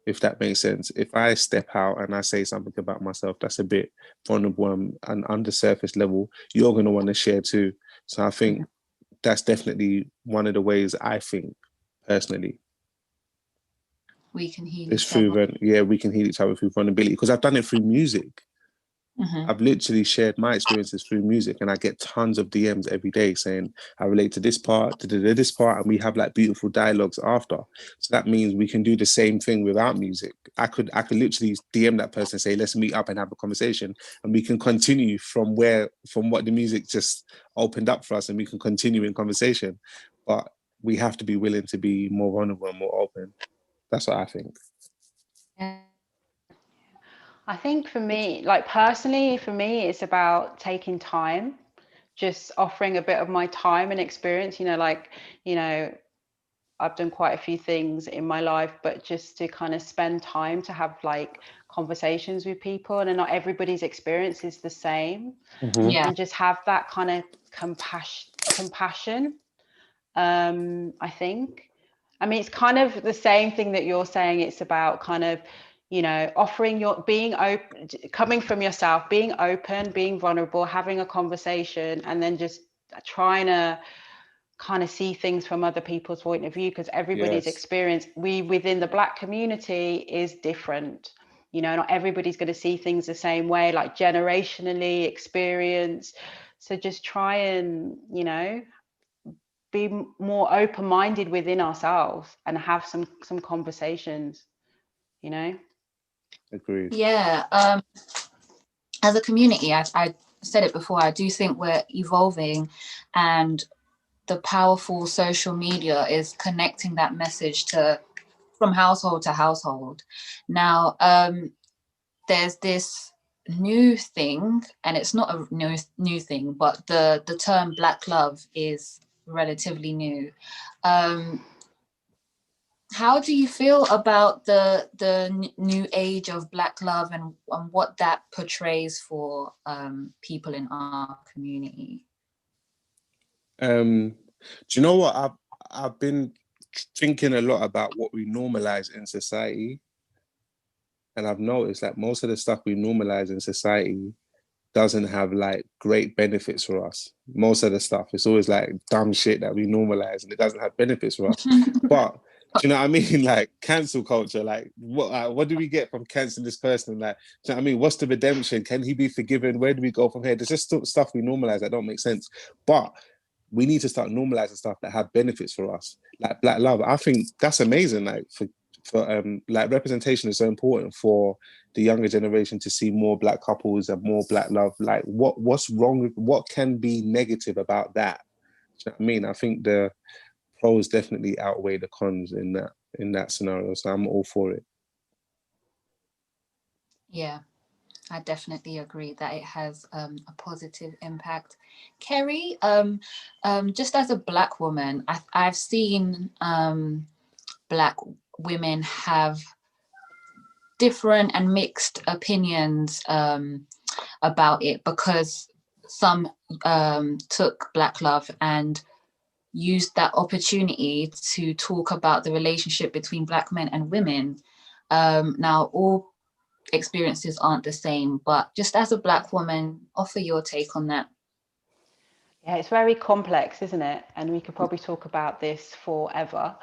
S3: if that makes sense. If I step out and I say something about myself that's a bit vulnerable and under surface level, you're going to want to share too. So I think that's definitely one of the ways I think personally
S2: we can heal
S3: it's
S2: each
S3: through
S2: other.
S3: we can heal each other through vulnerability, because I've done it through music. I've literally shared my experiences through music, and I get tons of DMs every day saying I relate to this part, to this part, and we have like beautiful dialogues after. So that means we can do the same thing without music. I could literally DM that person and say, let's meet up and have a conversation, and we can continue from what the music just opened up for us, and we can continue in conversation. But we have to be willing to be more vulnerable and more open. That's what I think.
S4: I think for me, like personally, for me, it's about taking time, just offering a bit of my time and experience, I've done quite a few things in my life, but just to kind of spend time to have like conversations with people, and not everybody's experience is the same. And just have that kind of compassion. I think. I mean, it's kind of the same thing that you're saying. It's about kind of, offering being open, coming from yourself, being open, being vulnerable, having a conversation, and then just trying to kind of see things from other people's point of view, because everybody's experience within the Black community is different. Not everybody's going to see things the same way, like generationally experience. So just try and, be more open-minded within ourselves and have some conversations,
S3: Agreed.
S2: Yeah. As a community, I said it before, I do think we're evolving, and the powerful social media is connecting that message to from household to household. Now, there's this new thing, and it's not a new thing, but the term Black love is relatively new. How do you feel about the new age of Black love and what that portrays for people in our community?
S3: Do you know what? I've been thinking a lot about what we normalize in society, and I've noticed that most of the stuff we normalize in society doesn't have like great benefits for us. Most of the stuff, it's always like dumb shit that we normalize, and it doesn't have benefits for us. But do you know what I mean? Like cancel culture, like what do we get from canceling this person? Like, do you know what I mean? What's the redemption? Can he be forgiven? Where do we go from here? There's just stuff we normalize that don't make sense. But we need to start normalizing stuff that have benefits for us, like Black love. I think that's amazing. Like for like representation is so important for the younger generation to see more Black couples and more Black love. Like what's wrong with, what can be negative about that? Do you know what I mean? I think the pros definitely outweigh the cons in that scenario. So I'm all for it.
S2: Yeah, I definitely agree that it has a positive impact. Keri, just as a Black woman, I've seen Black women have different and mixed opinions about it, because some took Black love and used that opportunity to talk about the relationship between Black men and women. Now, all experiences aren't the same, but just as a Black woman, offer your take on that.
S4: Yeah, it's very complex, isn't it? And we could probably talk about this forever.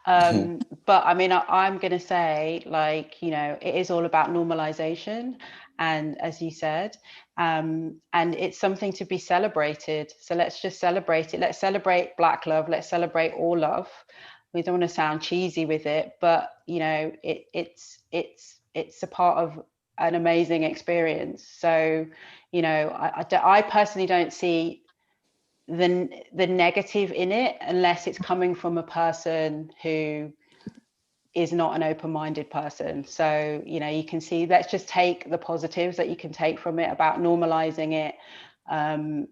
S4: But I mean, I'm going to say, like, you know, it is all about normalization. And as you said, and it's something to be celebrated. So let's just celebrate it. Let's celebrate Black love. Let's celebrate all love. We don't want to sound cheesy with it, but, you know, it's a part of an amazing experience. So, you know, I personally don't see the negative in it unless it's coming from a person who is not an open-minded person. So, you know, you can see, let's just take the positives that you can take from it about normalizing it, and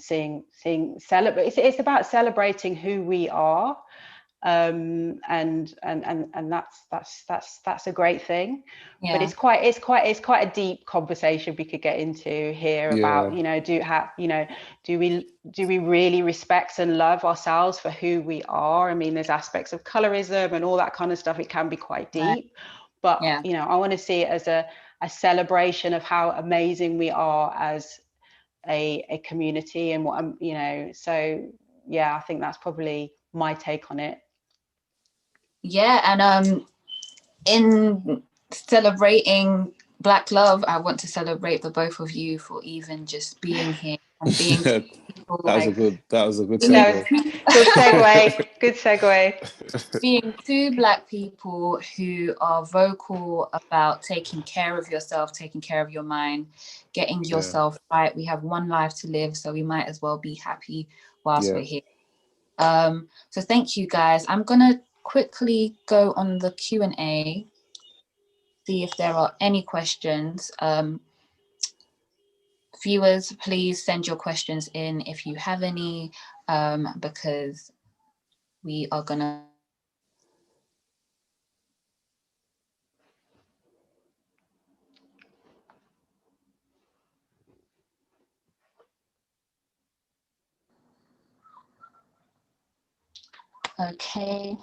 S4: seeing celebrate. It's about celebrating who we are, and that's a great thing. Yeah. But it's quite a deep conversation we could get into here about, you know, do we really respect and love ourselves for who we are? I mean, there's aspects of colorism and all that kind of stuff. It can be quite deep, right. But yeah, you know, I want to see it as a celebration of how amazing we are as a community, and what I'm, you know, so yeah, I think that's probably my take on it.
S2: Yeah, and in celebrating Black love, I want to celebrate the both of you for even just being here and being people.
S3: That was a good segue.
S4: You know, good segue.
S2: Being two Black people who are vocal about taking care of yourself, taking care of your mind, getting yourself right. We have one life to live, so we might as well be happy whilst we're here. So thank you, guys. I'm gonna quickly go on the Q&A, see if there are any questions. Viewers, please send your questions in if you have any, because we are gonna okay.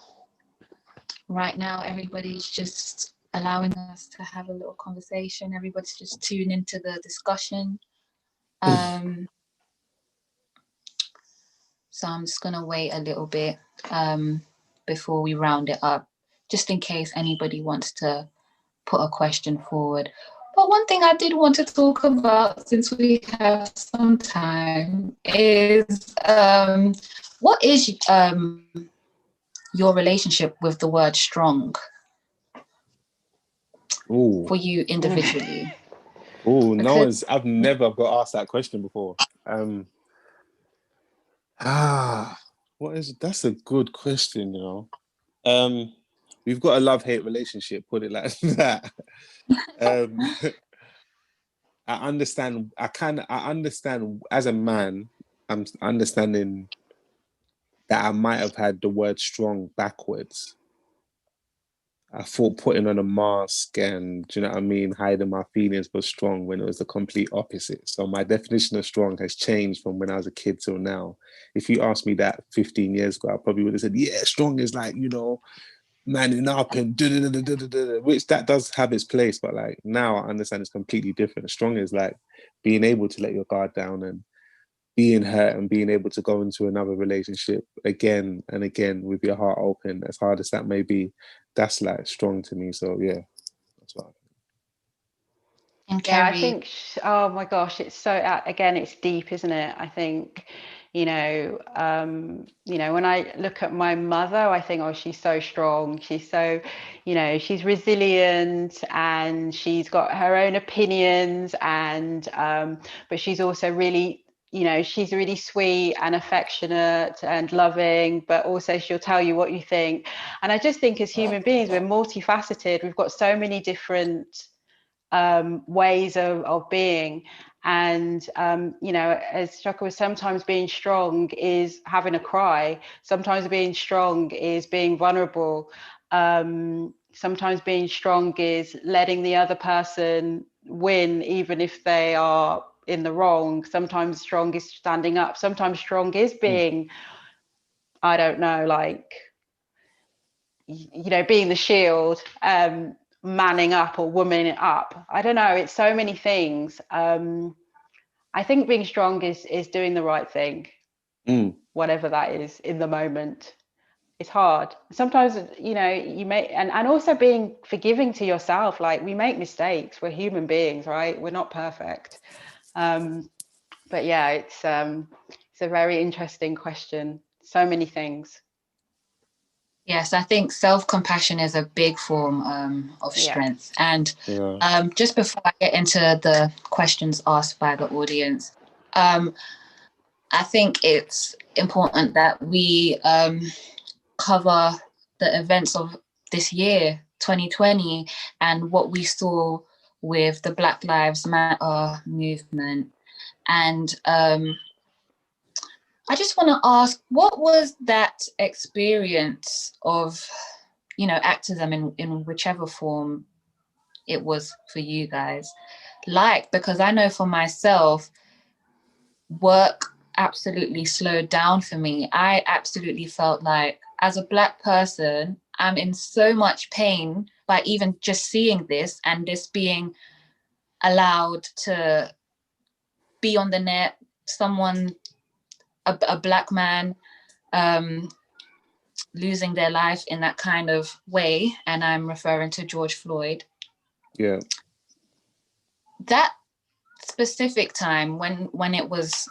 S2: Right now, everybody's just allowing us to have a little conversation. Everybody's just tuning into the discussion. So I'm just gonna wait a little bit before we round it up, just in case anybody wants to put a question forward. But one thing I did want to talk about, since we have some time, is what is your relationship with the word strong?
S3: Ooh.
S2: For you individually?
S3: Oh, I've never got asked that question before. That's a good question, you know. we've got a love-hate relationship, put it like that. I understand as a man, I'm understanding that I might have had the word strong backwards. I thought putting on a mask and, do you know what I mean, hiding my feelings was strong, when it was the complete opposite. So my definition of strong has changed from when I was a kid till now. If you asked me that 15 years ago, I probably would have said, yeah, strong is like, you know, manning up and which that does have its place. But like now I understand it's completely different. Strong is like being able to let your guard down and being hurt and being able to go into another relationship again and again with your heart open, as hard as that may be. That's like strong to me. So yeah, that's what I think.
S2: And
S4: Yeah, I
S2: Keri,
S4: think, oh my gosh, it's so, again, it's deep, isn't it? I think, when I look at my mother, I think, oh, she's so strong. She's so, she's resilient, and she's got her own opinions, and, but she's also really, she's really sweet and affectionate and loving, but also she'll tell you what you think. And I just think as human beings, we're multifaceted. We've got so many different ways of being, and as Shocka was, sometimes being strong is having a cry, sometimes being strong is being vulnerable, sometimes being strong is letting the other person win even if they are in the wrong, sometimes strong is standing up, sometimes strong is being I don't know, like, being the shield, manning up or womaning up. I don't know. It's so many things. I think being strong is doing the right thing, whatever that is in the moment. It's hard. Sometimes, you make, and also being forgiving to yourself. Like, we make mistakes. We're human beings, right? We're not perfect. But yeah, it's a very interesting question. So many things.
S2: yes, I think self-compassion is a big form of strength. And just before I get into the questions asked by the audience, I think it's important that we cover the events of this year, 2020, and what we saw with the Black Lives Matter movement. And I just want to ask, what was that experience of, activism in whichever form it was for you guys like? Because I know for myself, work absolutely slowed down for me. I absolutely felt like, as a Black person, I'm in so much pain by even just seeing this, and this being allowed to be on the net, someone, a Black man, losing their life in that kind of way, and I'm referring to George Floyd.
S3: Yeah.
S2: That specific time when it was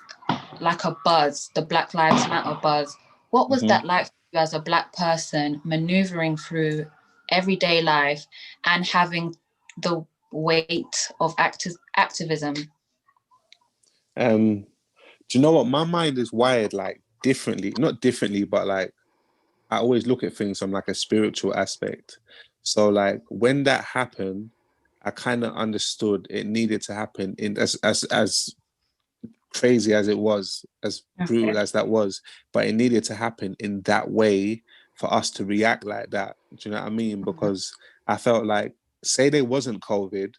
S2: like a buzz, the Black Lives Matter buzz, what was that like for you as a Black person, maneuvering through everyday life and having the weight of activism?
S3: Do you know what? My mind is wired like differently, not differently, but like I always look at things from like a spiritual aspect. So like when that happened, I kind of understood it needed to happen in as crazy as it was, as brutal as that was, but it needed to happen in that way for us to react like that. Do you know what I mean? Because I felt like, say there wasn't COVID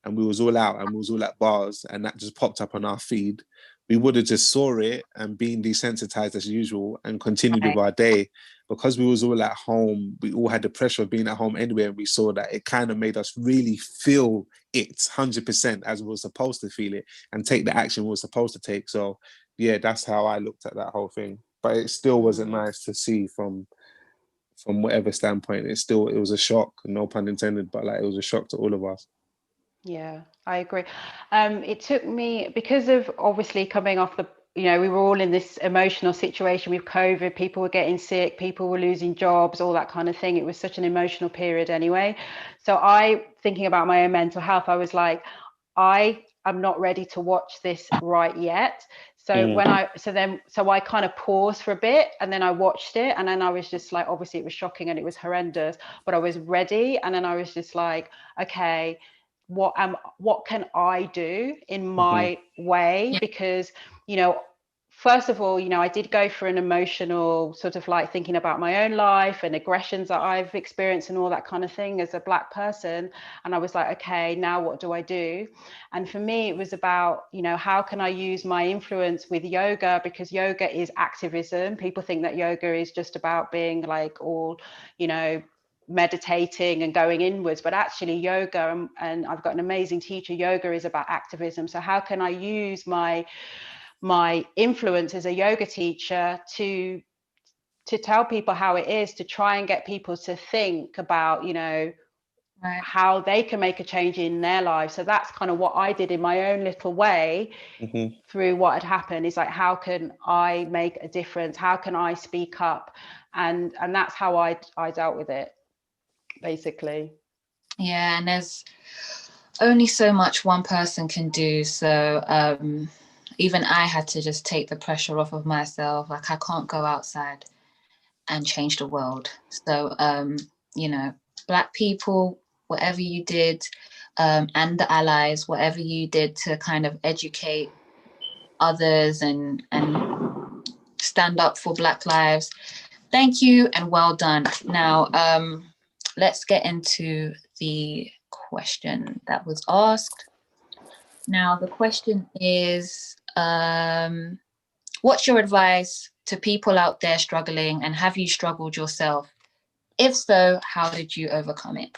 S3: and we was all out and we was all at bars and that just popped up on our feed, we would have just saw it and been desensitized as usual and continued with our day. Because we was all at home, we all had the pressure of being at home anyway, and we saw that it kind of made us really feel it 100% as we were supposed to feel it and take the action we were supposed to take. So yeah, that's how I looked at that whole thing. But it still wasn't nice to see from whatever standpoint. It was a shock, no pun intended, but like it was a shock to all of us.
S4: Yeah, I agree. It took me, because of obviously coming off we were all in this emotional situation with COVID, people were getting sick, people were losing jobs, all that kind of thing. It was such an emotional period anyway. So thinking about my own mental health, I was like, I I'm not ready to watch this right yet. So so I kind of paused for a bit, and then I watched it, and then I was just like, obviously it was shocking and it was horrendous, but I was ready. And then I was just like, okay, what can I do in my way? Because, you know, first of all, you know, I did go for an emotional sort of like thinking about my own life and aggressions that I've experienced and all that kind of thing as a Black person. And I was like, okay, now what do I do? And for me, it was about, you know, how can I use my influence with yoga? Because yoga is activism. People think that yoga is just about being like all, you know, meditating and going inwards, but actually yoga, and I've got an amazing teacher, yoga is about activism. So how can I use my influence as a yoga teacher to tell people how it is, to try and get people to think about, you know, how they can make a change in their lives. So that's kind of what I did in my own little way through what had happened, is like, how can I make a difference? How can I speak up? And that's how I dealt with it, basically.
S2: Yeah, and there's only so much one person can do. So even I had to just take the pressure off of myself. Like, I can't go outside and change the world. So, you know, Black people, whatever you did, and the allies, whatever you did to kind of educate others and stand up for Black lives, thank you and well done. Now, let's get into the question that was asked. Now, the question is, what's your advice to people out there struggling, and have you struggled yourself? If so, how did you overcome it?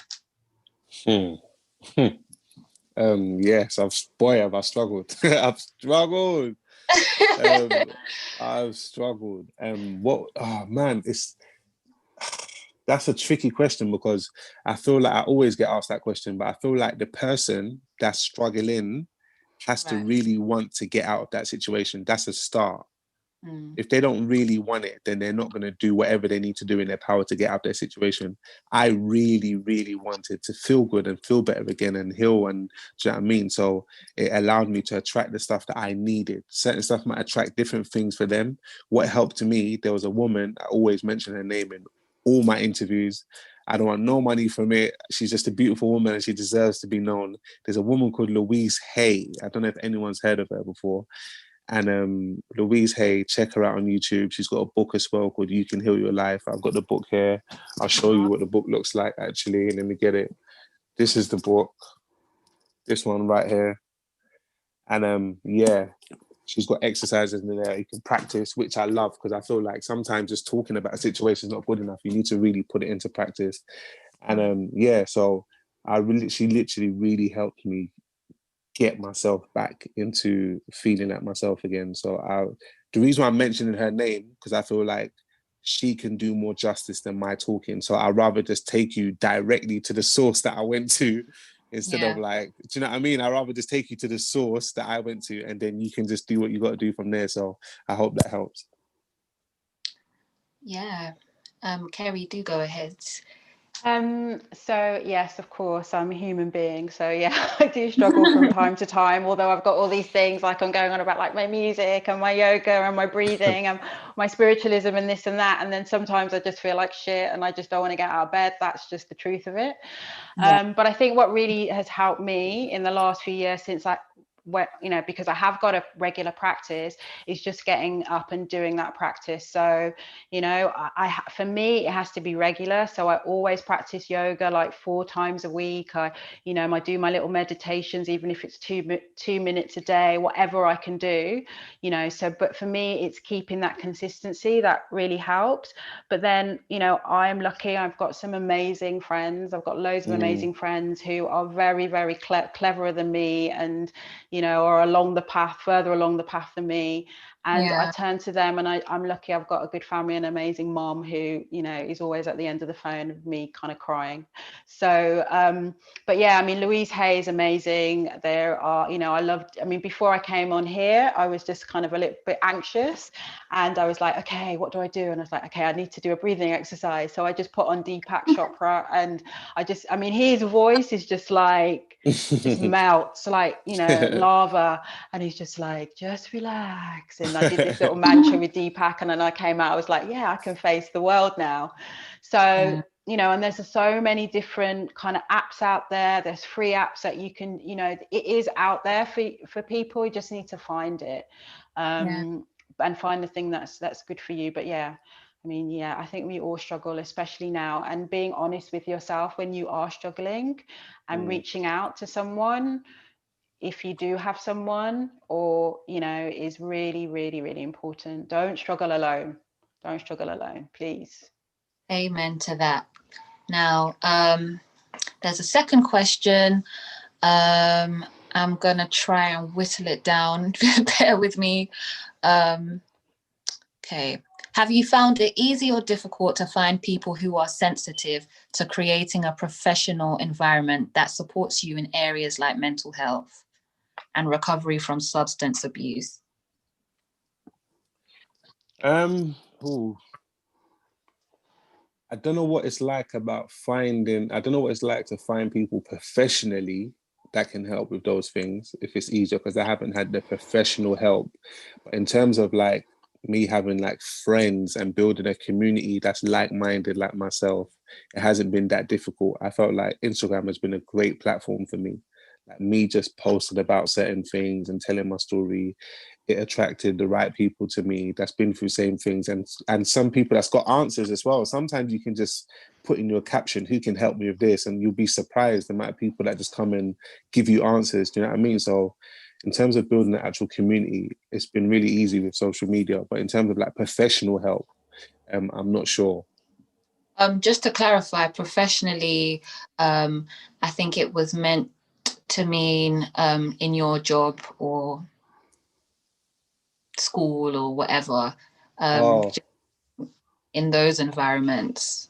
S3: Yes, have I struggled. I've struggled. I've struggled. That's a tricky question, because I feel like I always get asked that question, but I feel like the person that's struggling has to really want to get out of that situation. That's a start. If they don't really want it, then they're not going to do whatever they need to do in their power to get out of their situation. I really, really wanted to feel good and feel better again and heal, and do you know what I mean? So it allowed me to attract the stuff that I needed. Certain stuff might attract different things for them. What helped me, there was a woman, I always mention her name in all my interviews. I don't want no money from it. She's just a beautiful woman and she deserves to be known. There's a woman called Louise Hay. I don't know if anyone's heard of her before. And Louise Hay, check her out on YouTube. She's got a book as well called You Can Heal Your Life. I've got the book here. I'll show you what the book looks like, actually. Let me get it. This is the book. This one right here. And yeah, she's got exercises in there you can practice, which I love, because I feel like sometimes just talking about a situation is not good enough. You need to really put it into practice. And yeah, so she literally really helped me get myself back into feeling like myself again. So the reason why I'm mentioning her name, because I feel like she can do more justice than my talking. So I'd rather just take you directly to the source that I went to, instead of like, do you know what I mean? I'd rather just take you to the source that I went to, and then you can just do what you got to do from there. So I hope that helps.
S2: Yeah. Keri, do go ahead.
S4: So yes, of course, I'm a human being. So yeah, I do struggle from time to time, although I've got all these things like I'm going on about, like my music and my yoga and my breathing and my spiritualism and this and that. And then sometimes I just feel like shit and I just don't want to get out of bed. That's just the truth of it. But I think what really has helped me in the last few years, since because I have got a regular practice, is just getting up and doing that practice. So, you know, for me, it has to be regular. So I always practice yoga like 4 times a week. I do my little meditations, even if it's 2 minutes a day, whatever I can do, you know. So, but for me, it's keeping that consistency that really helps. But then, you know, I'm lucky. I've got some amazing friends. I've got loads of amazing friends who are very, very cleverer than me, and you know, are further along the path than me. And I turn to them, and I'm lucky I've got a good family and an amazing mom who, you know, is always at the end of the phone with me kind of crying. So, but yeah, I mean, Louise Hay is amazing. There are, you know, before I came on here, I was just kind of a little bit anxious, and I was like, okay, what do I do? And I was like, okay, I need to do a breathing exercise. So I just put on Deepak Chopra, and his voice is just like, just melts, like, you know, lava, and he's just like, just relax. And I did this little mantra with Deepak, and then I came out, I was like, yeah, I can face the world now. So you know, and there's so many different kind of apps out there. There's free apps that you can, you know, it is out there for people. You just need to find it, and find the thing that's good for you. But yeah, I mean, yeah, I think we all struggle, especially now, and being honest with yourself when you are struggling and reaching out to someone, if you do have someone, or, you know, is really, really, really important. Don't struggle alone. Don't struggle alone, please.
S2: Amen to that. Now, there's a second question. I'm going to try and whittle it down. Bear with me. Okay. Have you found it easy or difficult to find people who are sensitive to creating a professional environment that supports you in areas like mental health and recovery from substance abuse?
S3: I don't know what it's like about finding, I don't know what it's like to find people professionally that can help with those things, if it's easier, because I haven't had the professional help. But in terms of like me having like friends and building a community that's like-minded like myself, it hasn't been that difficult. I felt like Instagram has been a great platform for me. Like me just posting about certain things and telling my story, it attracted the right people to me that's been through same things, and some people that's got answers as well. Sometimes you can just put in your caption, who can help me with this, and you'll be surprised the amount of people that just come and give you answers. Do you know what I mean? So in terms of building an actual community, it's been really easy with social media. But in terms of like professional help, I'm not sure.
S2: Just to clarify, professionally, I think it was meant to mean in your job or school or whatever, in those environments.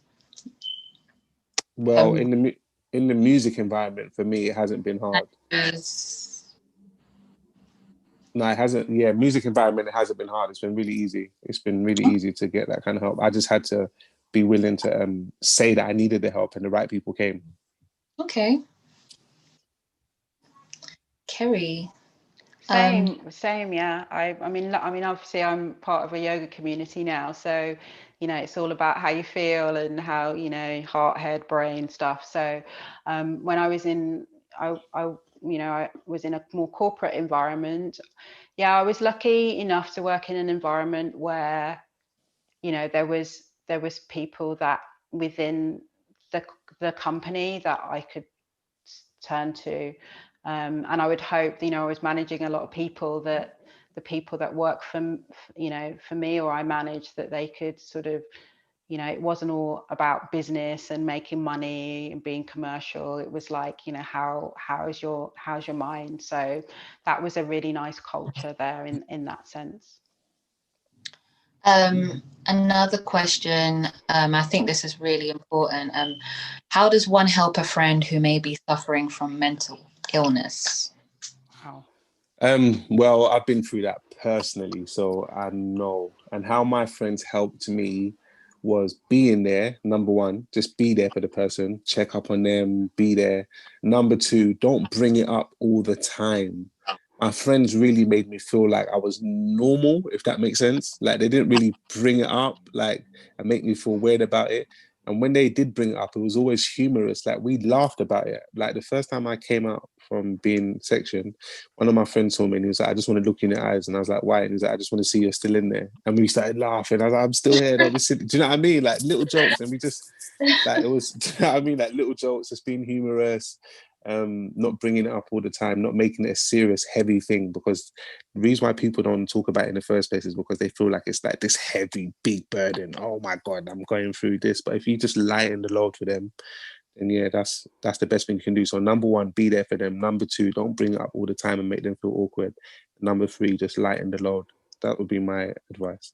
S3: Well, in the music environment, for me, it hasn't been hard. No, it hasn't. Yeah, music environment, it hasn't been hard. It's been really easy. It's been really easy to get that kind of help. I just had to be willing to say that I needed the help, and the right people came.
S2: Okay. Keri.
S4: Same, yeah. I mean, obviously, I'm part of a yoga community now, so you know, it's all about how you feel and how, you know, heart, head, brain stuff. So, when I was in, I was in a more corporate environment. Yeah, I was lucky enough to work in an environment where, you know, there was people that within the company that I could turn to. And I would hope, you know, I was managing a lot of people, that the people that work for, you know, for me, or I managed, that they could sort of, you know, it wasn't all about business and making money and being commercial. It was like, you know, how's your mind? So that was a really nice culture there in that sense.
S2: Another question, I think this is really important. How does one help a friend who may be suffering from mental illness?
S4: Wow.
S3: Well, I've been through that personally, so I know. And how my friends helped me was being there. Number one, just be there for the person, check up on them, be there. Number two, don't bring it up all the time. My friends really made me feel like I was normal, if that makes sense. Like they didn't really bring it up, like, and make me feel weird about it. And when they did bring it up, it was always humorous. Like we laughed about it. Like the first time I came out from being sectioned, one of my friends told me, and he was like, I just want to look in your eyes. And I was like, why? And he was like, I just want to see you're still in there. And we started laughing. I was like, I'm still here. Don't be silly. Do you know what I mean? Like little jokes. And we just, like, it was, do you know what I mean? Like little jokes, just being humorous. Not bringing it up all the time, not making it a serious, heavy thing, because the reason why people don't talk about it in the first place is because they feel like it's like this heavy, big burden. Oh my God, I'm going through this. But if you just lighten the load for them, then yeah, that's the best thing you can do. So number one, be there for them. Number two, don't bring it up all the time and make them feel awkward. Number three, just lighten the load. That would be my advice.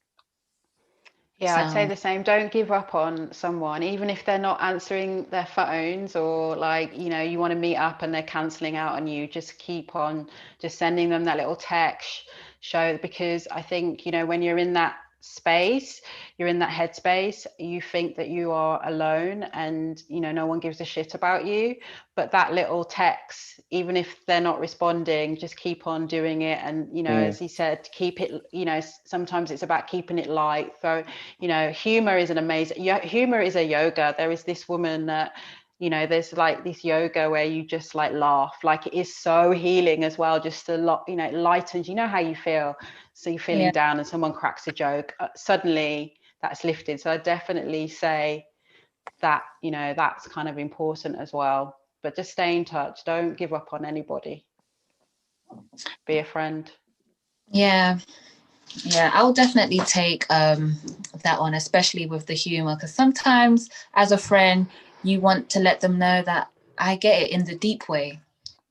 S4: Yeah, I'd say the same. Don't give up on someone, even if they're not answering their phones, or like, you know, you want to meet up and they're cancelling out on you. Just keep on just sending them that little text, because I think, you know, when you're in that space, you're in that headspace, you think that you are alone and, you know, no one gives a shit about you. But that little text, even if they're not responding, just keep on doing it. And, you know, as he said, keep it, you know, sometimes it's about keeping it light. So, you know, humor is humor is a yoga. There is this woman that, you know, there's like this yoga where you just like laugh, like it is so healing as well, just a lot, you know, it lightens, you know how you feel. So you're feeling down and someone cracks a joke, suddenly that's lifted. So I definitely say that, you know, that's kind of important as well. But just stay in touch. Don't give up on anybody. Be a friend.
S2: Yeah, I'll definitely take that on, especially with the humor, because sometimes as a friend you want to let them know that I get it in the deep way,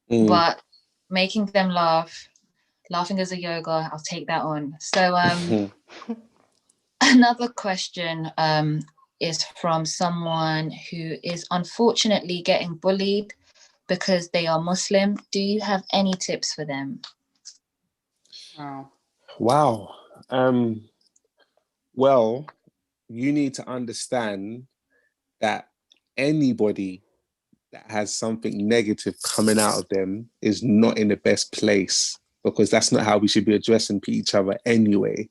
S2: but making them laughing is a yoga, I'll take that on. So another question is from someone who is unfortunately getting bullied because they are Muslim. Do you have any tips for them?
S3: Wow. Well, you need to understand that anybody that has something negative coming out of them is not in the best place, because that's not how we should be addressing each other anyway.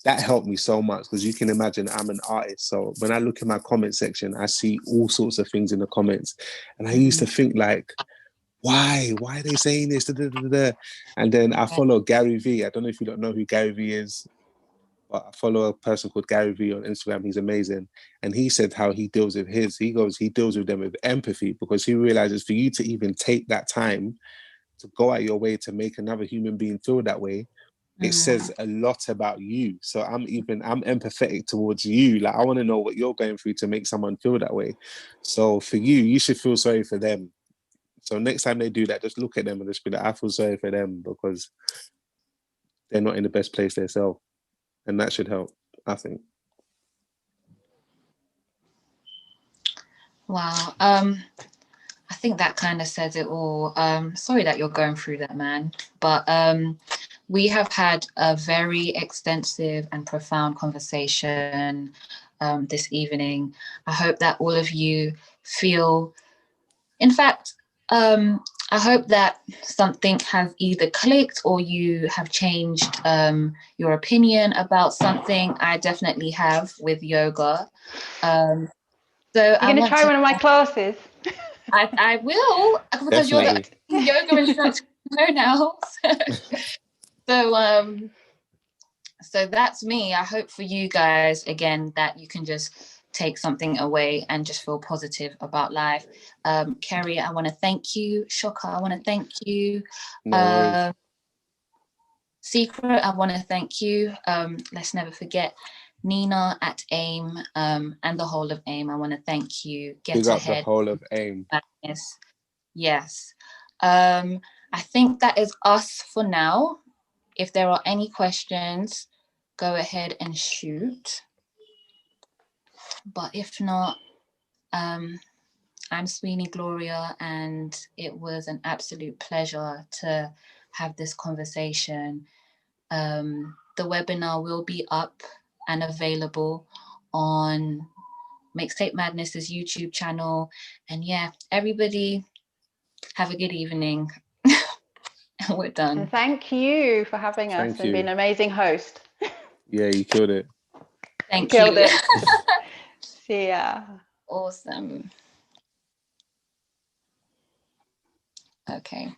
S3: That helped me so much, because you can imagine I'm an artist. So when I look in my comment section, I see all sorts of things in the comments. And I used to think like, why are they saying this? Da, da, da, da. And then I follow Gary V. I don't know if you don't know who Gary V is, but I follow a person called Gary V on Instagram. He's amazing. And he said how he deals with he deals with them with empathy, because he realizes for you to even take that time to go out your way to make another human being feel that way, it says a lot about you. So I'm empathetic towards you. Like, I want to know what you're going through to make someone feel that way. So for you should feel sorry for them. So next time they do that, just look at them and just be like, I feel sorry for them, because they're not in the best place themselves. And that should help, I think.
S2: Wow. I think that kind of says it all. Sorry that you're going through that, man. But we have had a very extensive and profound conversation this evening. I hope that all of you feel, in fact, I hope that something has either clicked or you have changed your opinion about something. I definitely have with yoga. So
S4: You're going to try one of my classes?
S2: I will, because
S3: Definitely.
S2: you're the yoga instructor now. So that's me. I hope for you guys, again, that you can just take something away and just feel positive about life. Keri, I want to thank you. Shocka, I want to thank you.
S3: No worries.
S2: Secret, I want to thank you. Let's never forget Nina at AIM and the whole of AIM. I want to thank you.
S3: Big up the
S2: Getahead.
S3: whole of AIM.
S2: Yes. I think that is us for now. If there are any questions, go ahead and shoot. But if not, I'm Sweeney Gloria, and it was an absolute pleasure to have this conversation. The webinar will be up and available on Mixtape Madness's YouTube channel. And yeah, everybody have a good evening. We're done.
S4: And thank you for having us and being an amazing host.
S3: Yeah, you killed it.
S2: Thank
S4: you. Killed
S2: you.
S4: it. See ya.
S2: Awesome. Okay.